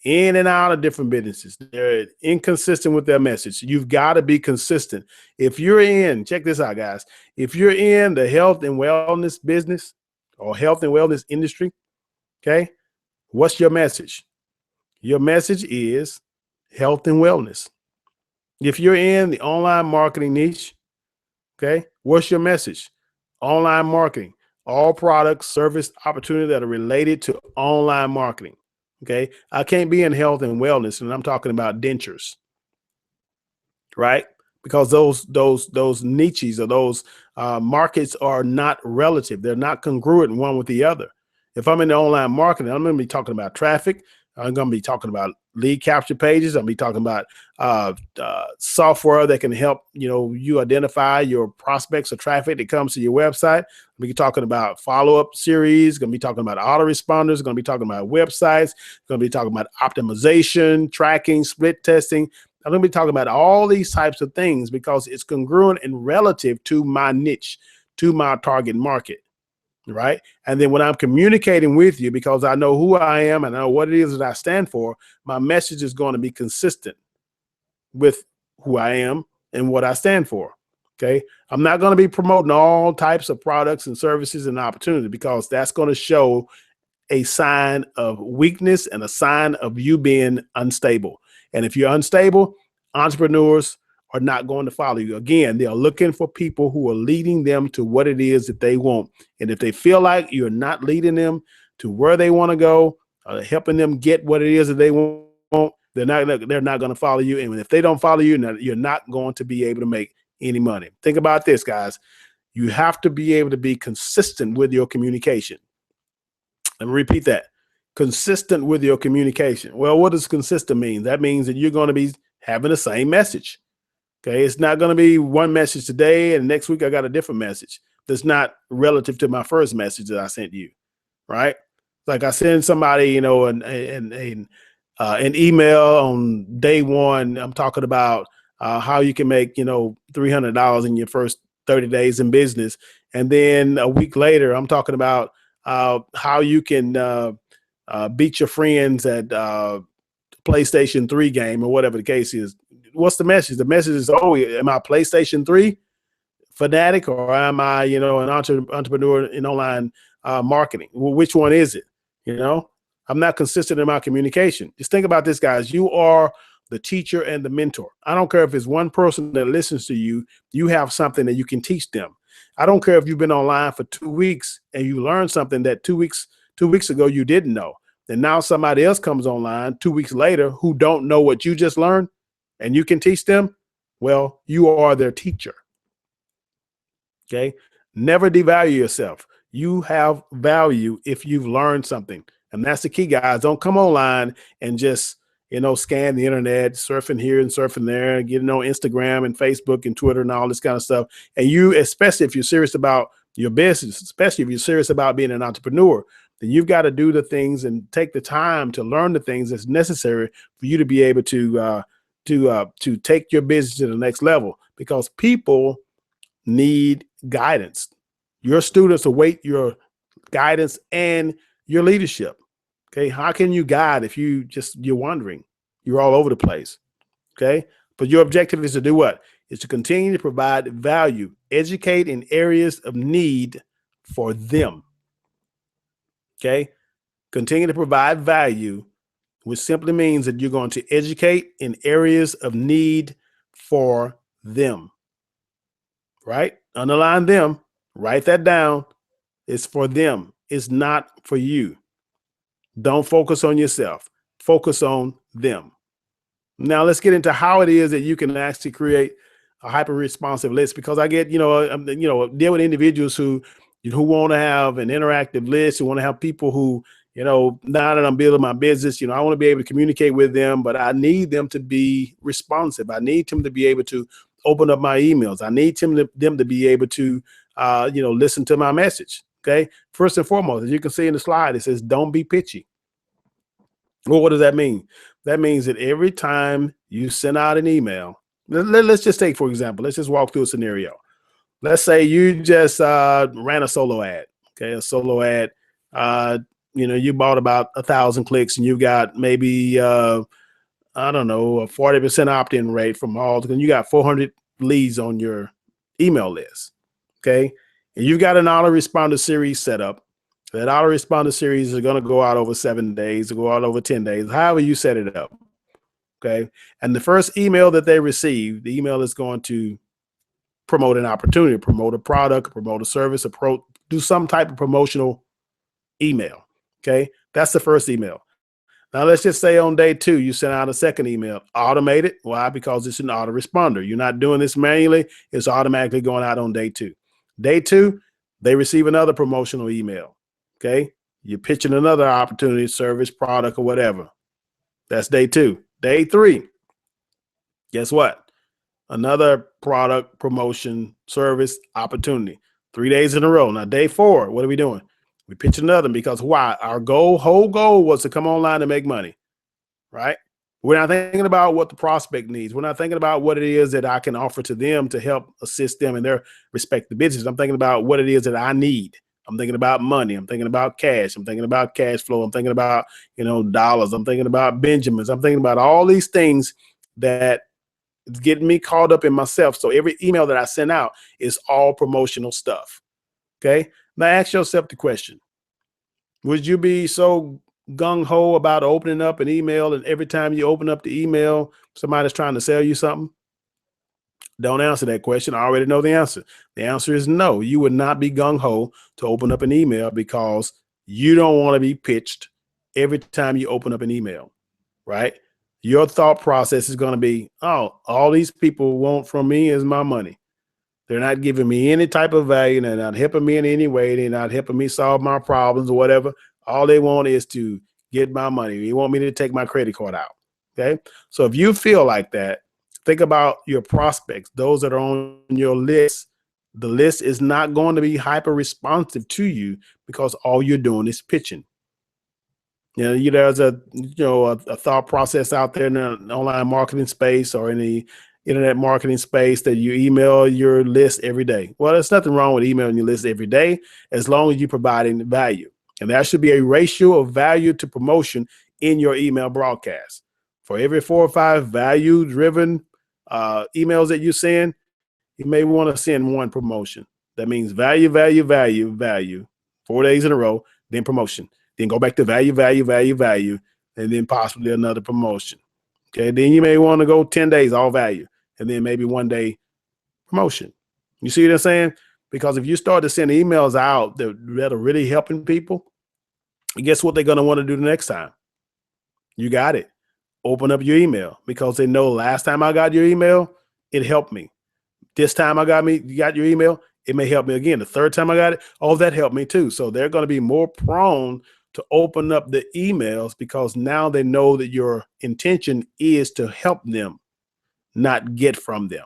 [SPEAKER 1] in and out of different businesses. They're inconsistent with their message. You've got to be consistent. If you're in, check this out, guys. If you're in the health and wellness business or health and wellness industry, okay, what's your message? Your message is health and wellness. If you're in the online marketing niche, okay, what's your message? Online marketing, all products, service, opportunity that are related to online marketing. Okay, I can't be in health and wellness, and I'm talking about dentures, right? Because those niches or those markets are not relative; they're not congruent one with the other. If I'm in the online marketing, I'm going to be talking about traffic. I'm going to be talking about lead capture pages. I'm going to be talking about software that can help you identify your prospects or traffic that comes to your website. We're talking about follow-up series. Going to be talking about autoresponders. Going to be talking about websites. Going to be talking about optimization, tracking, split testing. I'm going to be talking about all these types of things because it's congruent and relative to my niche, to my target market. Right. And then when I'm communicating with you, because I know who I am and I know what it is that I stand for, my message is going to be consistent with who I am and what I stand for. Okay. I'm not going to be promoting all types of products and services and opportunity because that's going to show a sign of weakness and a sign of you being unstable. And if you're unstable, entrepreneurs are not going to follow you. Again, they are looking for people who are leading them to what it is that they want. And if they feel like you're not leading them to where they want to go, helping them get what it is that they want, they're not going to follow you. And if they don't follow you, you're not going to be able to make any money. Think about this, guys. You have to be able to be consistent with your communication. Let me repeat that. Consistent with your communication. Well, what does consistent mean? That means that you're going to be having the same message. Okay, it's not going to be one message today and next week I got a different message that's not relative to my first message that I sent you, right? Like I send somebody, an email on day one. I'm talking about how you can make, $300 in your first 30 days in business. And then a week later, I'm talking about how you can beat your friends at PlayStation 3 game or whatever the case is. What's the message? The message is, oh, am I a PlayStation 3 fanatic or am I, an entrepreneur in online marketing? Well, which one is it? I'm not consistent in my communication. Just think about this, guys. You are the teacher and the mentor. I don't care if it's one person that listens to you, you have something that you can teach them. I don't care if you've been online for 2 weeks and you learned something that 2 weeks ago you didn't know. And now somebody else comes online 2 weeks later who don't know what you just learned and you can teach them. Well, you are their teacher. Okay. Never devalue yourself. You have value if you've learned something. And that's the key, guys. Don't come online and just scan the internet, surfing here and surfing there, getting on Instagram and Facebook and Twitter and all this kind of stuff. And you, especially if you're serious about your business, especially if you're serious about being an entrepreneur, then you've got to do the things and take the time to learn the things that's necessary for you to be able to take your business to the next level, because people need guidance. Your students await your guidance and your leadership. Okay. How can you guide if you're wandering? You're all over the place. Okay. But your objective is to do what? Is to continue to provide value, educate in areas of need for them. Okay. Continue to provide value, which simply means that you're going to educate in areas of need for them. Right? Underline them. Write that down. It's for them. It's not for you. Don't focus on yourself. Focus on them. Now let's get into how it is that you can actually create a hyper responsive list, because I get, deal with individuals who want to have an interactive list, who want to have people who, now that I'm building my business, I want to be able to communicate with them, but I need them to be responsive. I need them to be able to open up my emails. I need them to be able to, listen to my message. Okay. First and foremost, as you can see in the slide, it says, don't be pitchy. Well, what does that mean? That means that every time you send out an email, let's just take, for example, let's just walk through a scenario. Let's say you just ran a solo ad. Okay. A solo ad, you bought about 1,000 clicks and you got maybe, I don't know, a 40% opt-in rate from all, and you got 400 leads on your email list. Okay. And you've got an autoresponder series set up. That autoresponder series is going to go out over 7 days, go out over 10 days, however you set it up. Okay. And the first email that they receive, the email is going to promote an opportunity, promote a product, promote a service, do some type of promotional email. Okay. That's the first email. Now, let's just say on day 2, you send out a second email, automated. Why? Because it's an autoresponder. You're not doing this manually. It's automatically going out on day 2. Day 2, they receive another promotional email. Okay. You're pitching another opportunity, service, product, or whatever. That's day 2. Day 3, guess what? Another product, promotion, service, opportunity. 3 days in a row. Now, day 4, what are we doing? We pitch another, because why? Our whole goal was to come online and make money, right? We're not thinking about what the prospect needs. We're not thinking about what it is that I can offer to them to help assist them in their respective business. I'm thinking about what it is that I need. I'm thinking about money. I'm thinking about cash. I'm thinking about cash flow. I'm thinking about, dollars. I'm thinking about Benjamins. I'm thinking about all these things that is getting me caught up in myself. So every email that I send out is all promotional stuff. Okay. Now ask yourself the question: would you be so gung-ho about opening up an email, and every time you open up the email, somebody's trying to sell you something? Don't answer that question. I already know the answer. The answer is no. You would not be gung-ho to open up an email, because you don't want to be pitched every time you open up an email, right? Your thought process is going to be, oh, all these people want from me is my money. They're not giving me any type of value. They're not helping me in any way. They're not helping me solve my problems or whatever. All they want is to get my money. They want me to take my credit card out. Okay. So if you feel like that, think about your prospects, those that are on your list. The list is not going to be hyper responsive to you, because all you're doing is pitching. There's a thought process out there in the online marketing space or in the internet marketing space that you email your list every day. Well, there's nothing wrong with emailing your list every day, as long as you're providing value. And that should be a ratio of value to promotion in your email broadcast. For every 4 or 5 value-driven emails that you send, you may want to send 1 promotion. That means value, value, value, value, 4 days in a row, then promotion. Then go back to value, value, value, value, and then possibly another promotion. Okay, then you may want to go 10 days, all value, and then maybe 1 day promotion. You see what I'm saying? Because if you start to send emails out that are really helping people, guess what they're going to want to do the next time? You got it. Open up your email, because they know last time I got your email, it helped me. This time you got your email, it may help me again. The third time I got it, oh, that helped me too. So they're going to be more prone to open up the emails, because now they know that your intention is to help them, not get from them,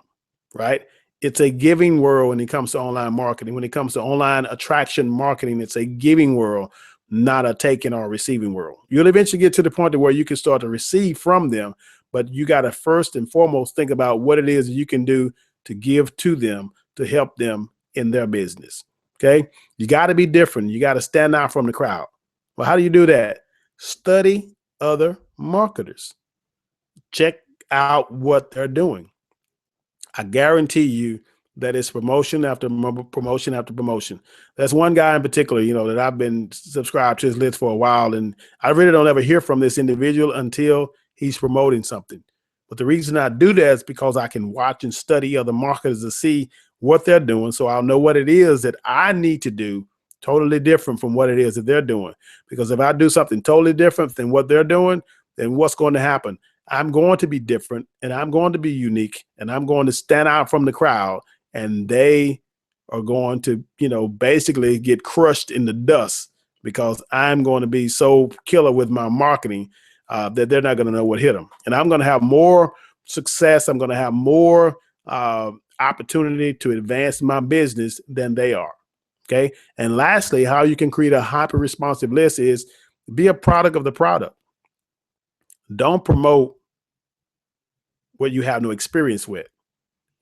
[SPEAKER 1] right? It's a giving world when it comes to online marketing. When it comes to online attraction marketing, it's a giving world, not a taking or receiving world. You'll eventually get to the point to where you can start to receive from them, but you got to first and foremost think about what it is you can do to give to them, to help them in their business. Okay. You got to be different. You got to stand out from the crowd. Well, how do you do that? Study other marketers. Check out what they're doing. I guarantee you that it's promotion after promotion after promotion. There's one guy in particular, that I've been subscribed to his list for a while, and I really don't ever hear from this individual until he's promoting something. But the reason I do that is because I can watch and study other marketers to see what they're doing, so I'll know what it is that I need to do totally different from what it is that they're doing. Because if I do something totally different than what they're doing, then what's going to happen? I'm going to be different, and I'm going to be unique, and I'm going to stand out from the crowd, and they are going to, basically get crushed in the dust, because I'm going to be so killer with my marketing that they're not going to know what hit them. And I'm going to have more success. I'm going to have more opportunity to advance my business than they are. Okay. And lastly, how you can create a hyper responsive list is be a product of the product. Don't promote what you have no experience with.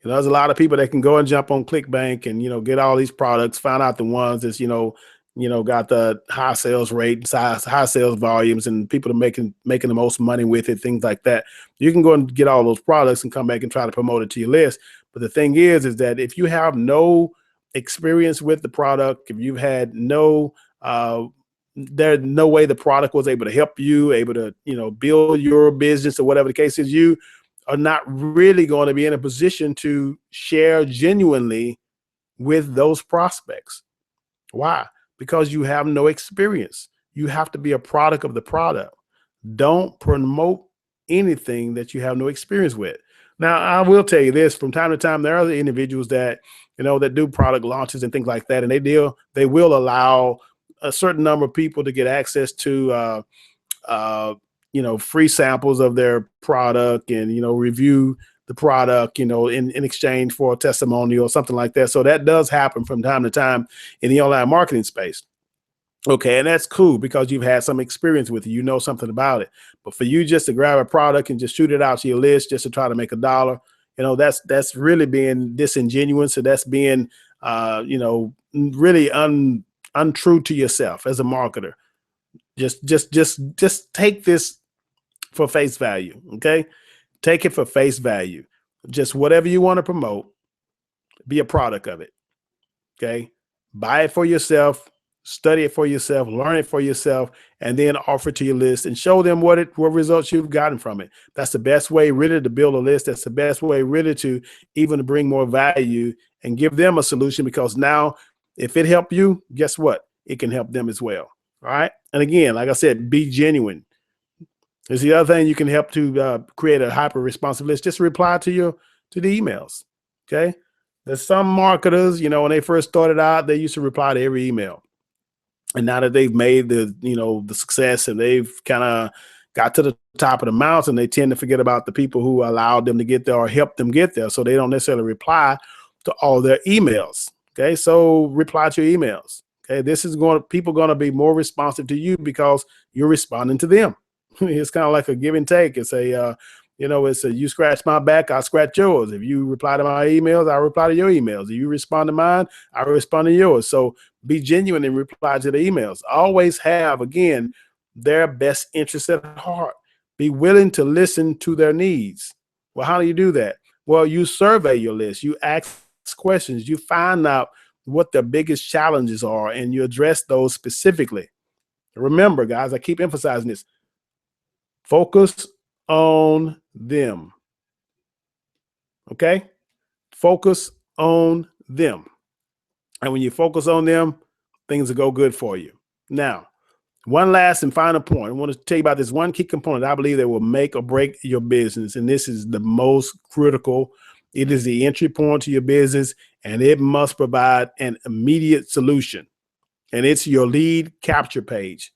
[SPEAKER 1] There's a lot of people that can go and jump on ClickBank and, get all these products, find out the ones that's, got the high sales rate, high sales volumes, and people are making the most money with it, things like that. You can go and get all those products and come back and try to promote it to your list. But the thing is that if you have no experience with the product, if you've had there's no way the product was able to help you, able to, build your business or whatever the case is, you are not really going to be in a position to share genuinely with those prospects. Why? Because you have no experience. You have to be a product of the product. Don't promote anything that you have no experience with. Now, I will tell you this, from time to time, there are other individuals that, that do product launches and things like that. And they will allow a certain number of people to get access to, free samples of their product and, review the product, in exchange for a testimonial or something like that. So that does happen from time to time in the online marketing space. Okay. And that's cool because you've had some experience with it. You know something about it. But for you just to grab a product and just shoot it out to your list just to try to make $1, that's really being disingenuous. So that's being, really untrue to yourself as a marketer. Just take this for face value. Okay. Take it for face value. Just whatever you want to promote, be a product of it. Okay. Buy it for yourself, study it for yourself, learn it for yourself, and then offer it to your list and show them what results you've gotten from it. That's the best way really to build a list. That's the best way really to even bring more value and give them a solution, because now if it helped you, guess what? It can help them as well. All right. And again, like I said, be genuine. There's the other thing you can help to create a hyper responsive list. Just reply to the emails. Okay. There's some marketers, when they first started out, they used to reply to every email. And now that they've made the success and they've kind of got to the top of the mountain, they tend to forget about the people who allowed them to get there or helped them get there. So they don't necessarily reply to all their emails. Okay. So reply to your emails. Okay. People going to be more responsive to you because you're responding to them. It's kind of like a give and take. It's you scratch my back, I scratch yours. If you reply to my emails, I reply to your emails. If you respond to mine, I respond to yours. So be genuine and reply to the emails. Always have, again, their best interest at heart. Be willing to listen to their needs. Well, how do you do that? Well, you survey your list. You ask questions. You find out what their biggest challenges are, and you address those specifically. Remember, guys, I keep emphasizing this. Focus on them. Okay? Focus on them. And when you focus on them, things will go good for you. Now, one last and final point. I want to tell you about this one key component I believe that will make or break your business. And this is the most critical. It is the entry point to your business, and it must provide an immediate solution. And it's your lead capture page.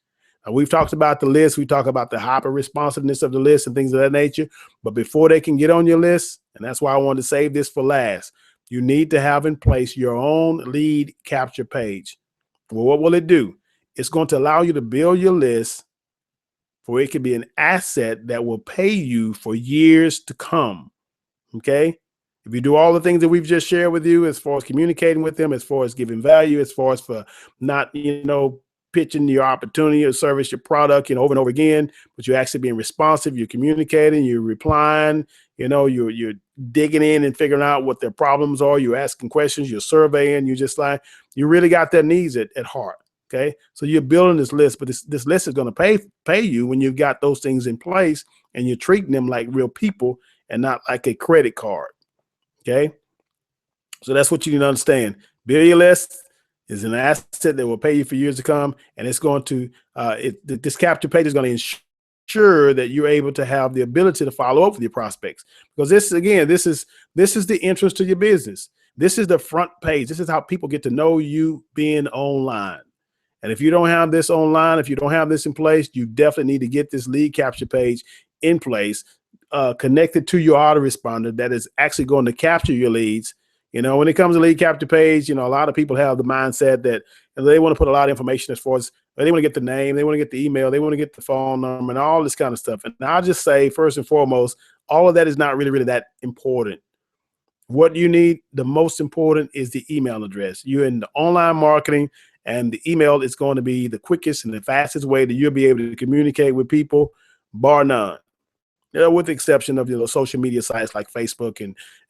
[SPEAKER 1] We've talked about the list. We talk about the hyper responsiveness of the list and things of that nature. But before they can get on your list, and that's why I wanted to save this for last, you need to have in place your own lead capture page. Well, what will it do? It's going to allow you to build your list for it can be an asset that will pay you for years to come. Okay. If you do all the things that we've just shared with you, as far as communicating with them, as far as giving value, as far as for not, pitching your opportunity or service, your product, over and over again, but you're actually being responsive, you're communicating, you're replying, you're digging in and figuring out what their problems are. You're asking questions, you're surveying, you really got their needs at heart. Okay. So you're building this list, but this list is going to pay you when you've got those things in place and you're treating them like real people and not like a credit card. Okay. So that's what you need to understand. Build your list is an asset that will pay you for years to come. And it's going to, this capture page is going to ensure that you're able to have the ability to follow up with your prospects. Because this is the entrance to your business. This is the front page. This is how people get to know you being online. And if you don't have this online, if you don't have this in place, you definitely need to get this lead capture page in place, connected to your autoresponder that is actually going to capture your leads. When it comes to lead capture page, a lot of people have the mindset that they want to put a lot of information as far as they want to get the name, they want to get the email, they want to get the phone number and all this kind of stuff. And I'll just say, first and foremost, all of that is not really that important. What you need, the most important, is the email address. You're in the online marketing, and the email is going to be the quickest and the fastest way that you'll be able to communicate with people, bar none. With the exception of social media sites like Facebook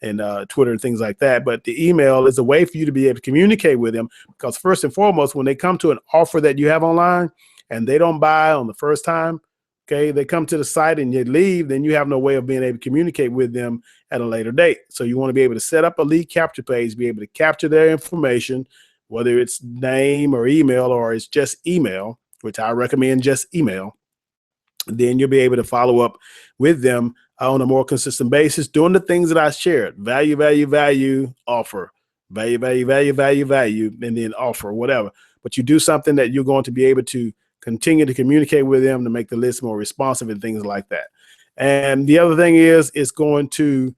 [SPEAKER 1] and Twitter and things like that. But the email is a way for you to be able to communicate with them, because first and foremost, when they come to an offer that you have online and they don't buy on the first time, okay, they come to the site and you leave, then you have no way of being able to communicate with them at a later date. So you want to be able to set up a lead capture page, be able to capture their information, whether it's name or email, or it's just email, which I recommend just email. Then you'll be able to follow up with them on a more consistent basis, doing the things that I shared: value, offer, value, and then offer, whatever. But you do something that you're going to be able to continue to communicate with them to make the list more responsive and things like that. And the other thing is, it's going to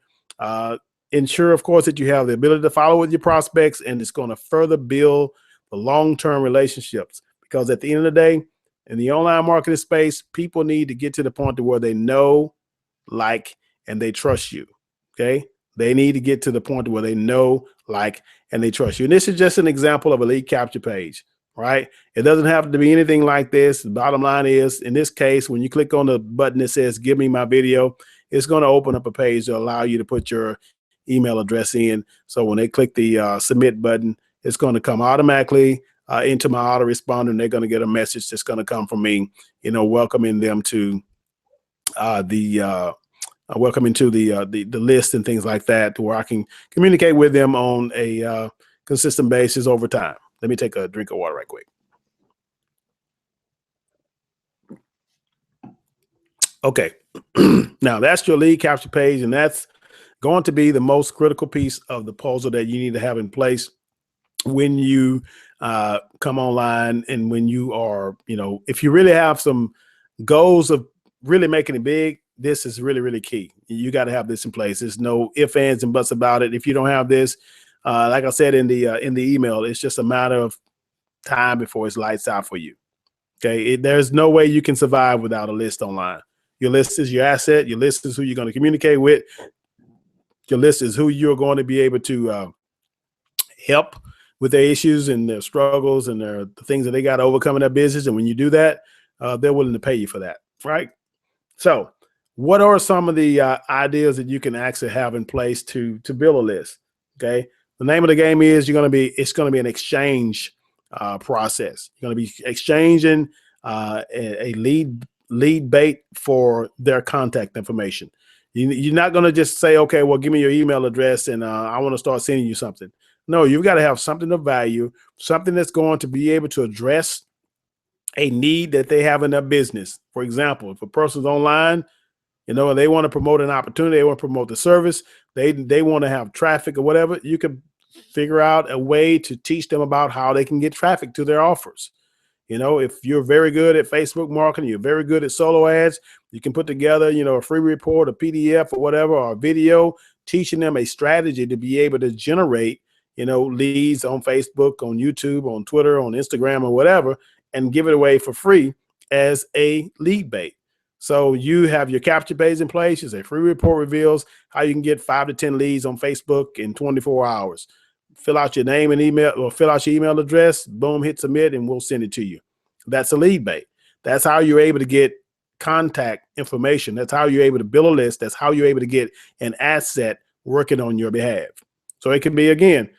[SPEAKER 1] ensure, of course, that you have the ability to follow with your prospects, and it's going to further build the long-term relationships, because at the end of the day, in the online marketing space, people need to get to the point to where they know, like, and they trust you. Okay. They need to get to the point where they know, like, and they trust you. And this is just an example of a lead capture page, right? It doesn't have to be anything like this. The bottom line is, in this case, when you click on the button that says, give me my video, it's going to open up a page to allow you to put your email address in. So when they click the submit button, it's going to come automatically into my autoresponder, and they're going to get a message that's going to come from me, welcoming them to the list and things like that, to where I can communicate with them on a consistent basis over time. Let me take a drink of water right quick. Okay. Now that's your lead capture page, and that's going to be the most critical piece of the puzzle that you need to have in place when you come online, and when you are, if you really have some goals of really making it big, this is really, really key. You got to have this in place. There's no ifs, ands, and buts about it. If you don't have this, like I said in the email, it's just a matter of time before it's lights out for you. Okay. There's no way you can survive without a list online. Your list is your asset. Your list is who you're going to communicate with. Your list is who you're going to be able to help with their issues and their struggles and the things that they got to overcome in their business. And when you do that, they're willing to pay you for that, right? So what are some of the ideas that you can actually have in place to build a list? Okay. The name of the game is it's going to be an exchange process. You're going to be exchanging a lead bait for their contact information. You're not going to just say, okay, well, give me your email address and I want to start sending you something. No, you've got to have something of value, something that's going to be able to address a need that they have in their business. For example, if a person's online, and they want to promote an opportunity, they want to promote the service, they want to have traffic or whatever, you can figure out a way to teach them about how they can get traffic to their offers. You know, if you're very good at Facebook marketing, you're very good at solo ads, you can put together, you know, a free report, a PDF or whatever, or a video teaching them a strategy to be able to generate, you know, leads on Facebook, on YouTube, on Twitter, on Instagram, or whatever, and give it away for free as a lead bait. So you have your capture page in place. You say free report reveals how you can get 5 to 10 leads on Facebook in 24 hours. Fill out your name and email, or fill out your email address, boom, hit submit, and we'll send it to you. That's a lead bait. That's how you're able to get contact information. That's how you're able to build a list. That's how you're able to get an asset working on your behalf. So it can be, again,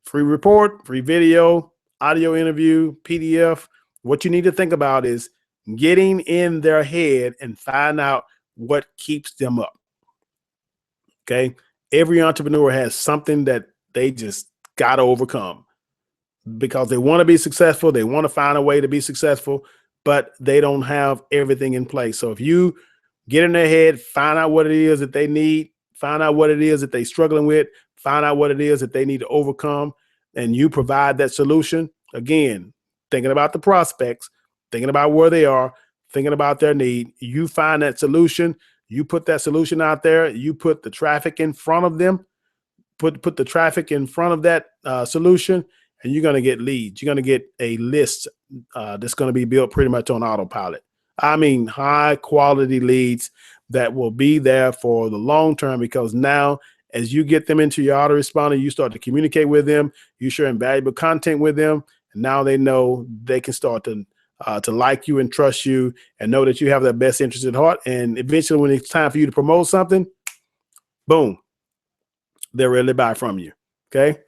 [SPEAKER 1] free report, free video, audio interview, PDF. What you need to think about is getting in their head and find out what keeps them up. Okay. Every entrepreneur has something that they just got to overcome because they want to be successful. They want to find a way to be successful, but they don't have everything in place. So if you get in their head, find out what it is that they need, find out what it is that they're struggling with, find out what it is that they need to overcome, and you provide that solution. Again, thinking about the prospects, thinking about where they are, thinking about their need, you find that solution, you put that solution out there, you put the traffic in front of them, put the traffic in front of that solution, and you're going to get leads. You're going to get a list that's going to be built pretty much on autopilot. I mean, high quality leads that will be there for the long term, because now as you get them into your autoresponder, you start to communicate with them, you share valuable content with them, and now they know they can start to like you and trust you and know that you have their best interest at heart. And eventually when it's time for you to promote something, boom, they'll really buy from you. Okay.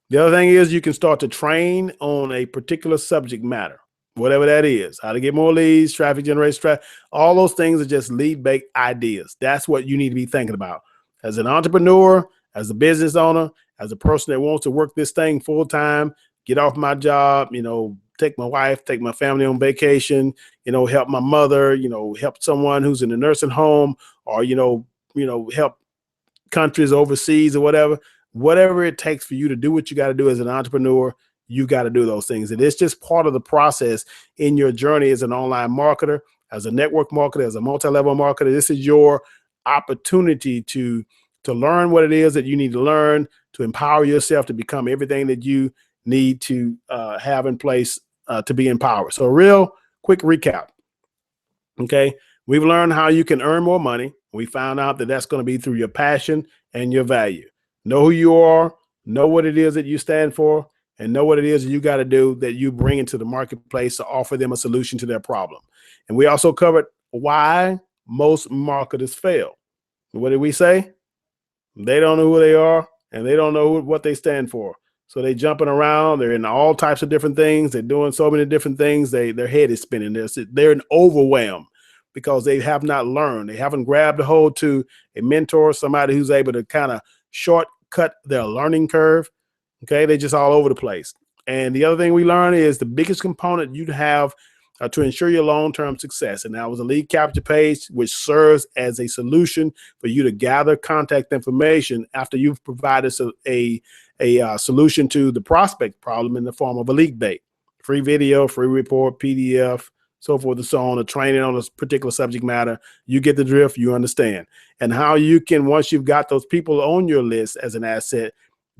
[SPEAKER 1] The other thing is you can start to train on a particular subject matter, whatever that is, how to get more leads, traffic generation, all those things are just lead bait ideas. That's what you need to be thinking about as an entrepreneur, as a business owner, as a person that wants to work this thing full time, get off my job, you know, take my wife, take my family on vacation, you know, help my mother, you know, help someone who's in a nursing home, or, you know, help countries overseas or whatever it takes for you to do what you got to do as an entrepreneur. You got to do those things. And it's just part of the process in your journey as an online marketer, as a network marketer, as a multi-level marketer. This is your opportunity to learn what it is that you need to learn, to empower yourself to become everything that you need to have in place to be empowered. So a real quick recap. Okay. We've learned how you can earn more money. We found out that that's going to be through your passion and your value. Know who you are, know what it is that you stand for, and know what it is that you got to do that you bring into the marketplace to offer them a solution to their problem. And we also covered why most marketers fail. What did we say? They don't know who they are, and they don't know what they stand for. So they jumping around. They're in all types of different things. They're doing so many different things. Their head is spinning. They're in overwhelm because they have not learned. They haven't grabbed a hold to a mentor, somebody who's able to kind of shortcut their learning curve. Okay, they're just all over the place. And the other thing we learned is the biggest component you have to ensure your long-term success. And that was a lead capture page, which serves as a solution for you to gather contact information after you've provided a solution to the prospect problem in the form of a lead bait, free video, free report, PDF, so forth and so on, a training on a particular subject matter. You get the drift, you understand. And how you can, once you've got those people on your list as an asset,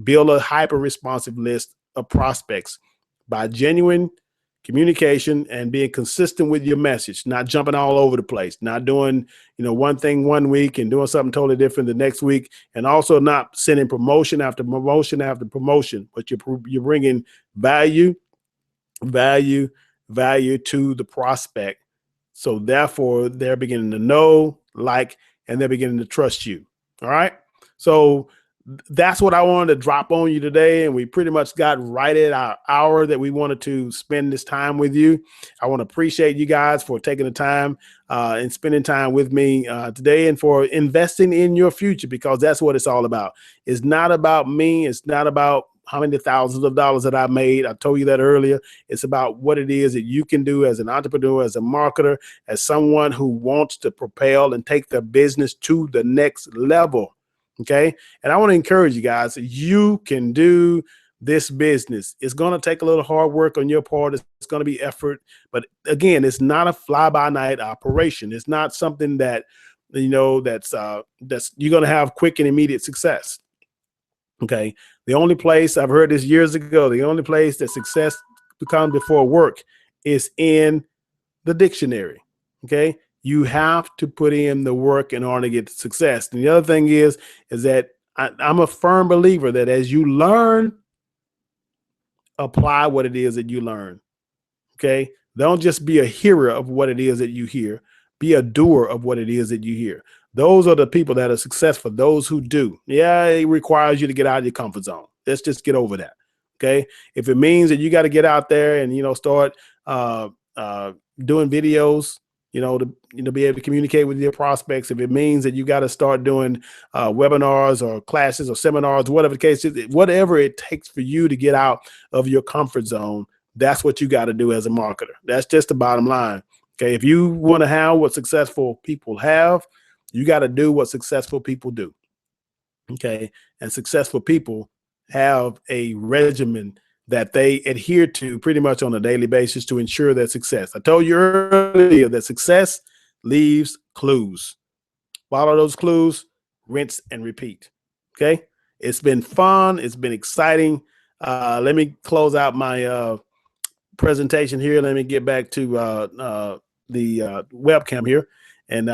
[SPEAKER 1] build a hyper-responsive list of prospects by genuine communication and being consistent with your message, not jumping all over the place, not doing, one thing one week and doing something totally different the next week, and also not sending promotion after promotion after promotion, but you're bringing value to the prospect. So therefore, they're beginning to know, like, and they're beginning to trust you. All right. So that's what I wanted to drop on you today. And we pretty much got right at our hour that we wanted to spend this time with you. I want to appreciate you guys for taking the time and spending time with me today, and for investing in your future, because that's what it's all about. It's not about me. It's not about how many thousands of dollars that I made. I told you that earlier. It's about what it is that you can do as an entrepreneur, as a marketer, as someone who wants to propel and take their business to the next level. Okay. And I want to encourage you guys, you can do this business. It's going to take a little hard work on your part. It's going to be effort. But again, it's not a fly-by-night operation. It's not something that, that's you're going to have quick and immediate success. Okay. The only place, I've heard this years ago, the only place that success becomes before work is in the dictionary. Okay. You have to put in the work in order to get success. And the other thing is that I'm a firm believer that as you learn, apply what it is that you learn. Okay. Don't just be a hearer of what it is that you hear. Be a doer of what it is that you hear. Those are the people that are successful. Those who do. Yeah, it requires you to get out of your comfort zone. Let's just get over that. Okay. If it means that you got to get out there and, start doing videos, to be able to communicate with your prospects. If it means that you got to start doing webinars or classes or seminars, whatever the case is, whatever it takes for you to get out of your comfort zone, that's what you got to do as a marketer. That's just the bottom line. Okay. If you want to have what successful people have, you got to do what successful people do. Okay. And successful people have a regimen that they adhere to pretty much on a daily basis to ensure their success. I told you earlier that success leaves clues. Follow those clues, rinse and repeat. Okay. It's been fun. It's been exciting. Let me close out my presentation here. Let me get back to the webcam here. And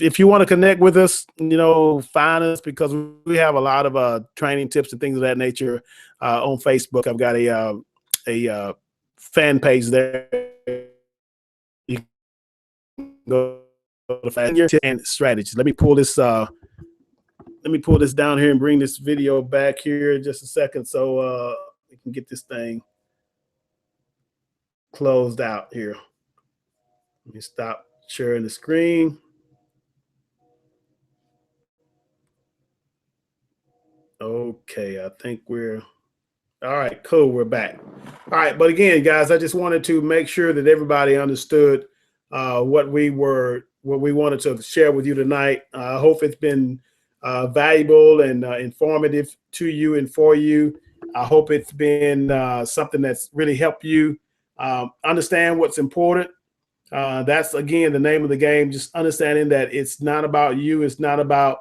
[SPEAKER 1] if you want to connect with us, find us, because we have a lot of training tips and things of that nature on Facebook. I've got a fan page there. You can go to fan and strategies. Let me pull this down here and bring this video back here in just a second, so we can get this thing closed out here. Let me stop sharing the screen. Okay, I think we're all right. Cool, we're back. All right, but again, guys, I just wanted to make sure that everybody understood what we wanted to share with you tonight. I hope it's been valuable and informative to you and for you. I hope it's been something that's really helped you understand what's important. That's, again, the name of the game, just understanding that it's not about you. It's not about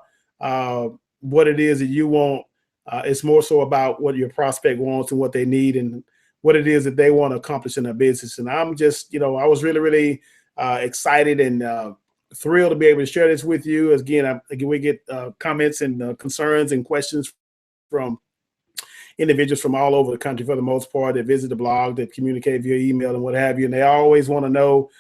[SPEAKER 1] what it is that you want. It's more so about what your prospect wants and what they need and what it is that they want to accomplish in their business. And I'm just, I was really, really excited and thrilled to be able to share this with you. Again, we get comments and concerns and questions from individuals from all over the country for the most part that visit the blog, that communicate via email and what have you. And they always want to know,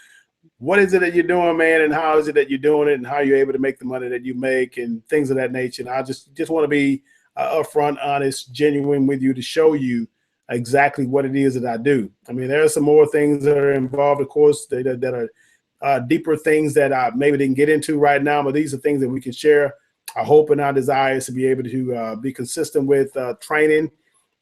[SPEAKER 1] what is it that you're doing, man, and how is it that you're doing it, and how you're able to make the money that you make and things of that nature. And I just want to be upfront, honest, genuine with you to show you exactly what it is that I do. I mean, there are some more things that are involved, of course, that are deeper things that I maybe didn't get into right now, but these are things that we can share. Our hope and our desire is to be able to be consistent with training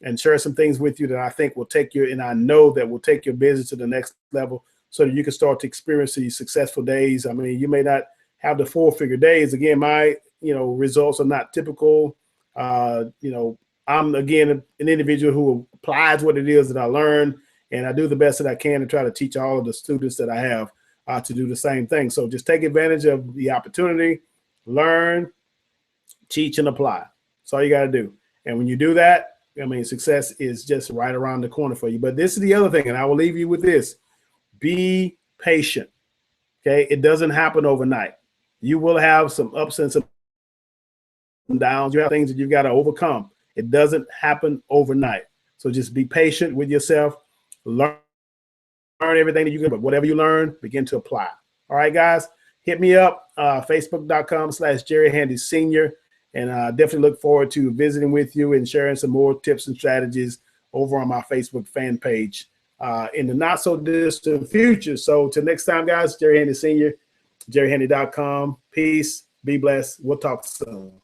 [SPEAKER 1] and share some things with you that I think will take you, and I know that will take your business to the next level, so that you can start to experience these successful days. I mean, you may not have the 4-figure days. Again, my results are not typical. I'm, again, an individual who applies what it is that I learn, and I do the best that I can to try to teach all of the students that I have to do the same thing. So just take advantage of the opportunity, learn, teach, and apply. That's all you got to do. And when you do that, I mean, success is just right around the corner for you. But this is the other thing, and I will leave you with this. Be patient. Okay. It doesn't happen overnight. You will have some ups and some downs. You have things that you've got to overcome. It doesn't happen overnight. So just be patient with yourself. Learn everything that you can, but whatever you learn, begin to apply. All right, guys, hit me up, Facebook.com/Jerry Handy Senior. And I definitely look forward to visiting with you and sharing some more tips and strategies over on my Facebook fan page in the not so distant future. So till next time, guys, Jerry Handy Senior, JerryHandy.com. Peace. Be blessed. We'll talk soon.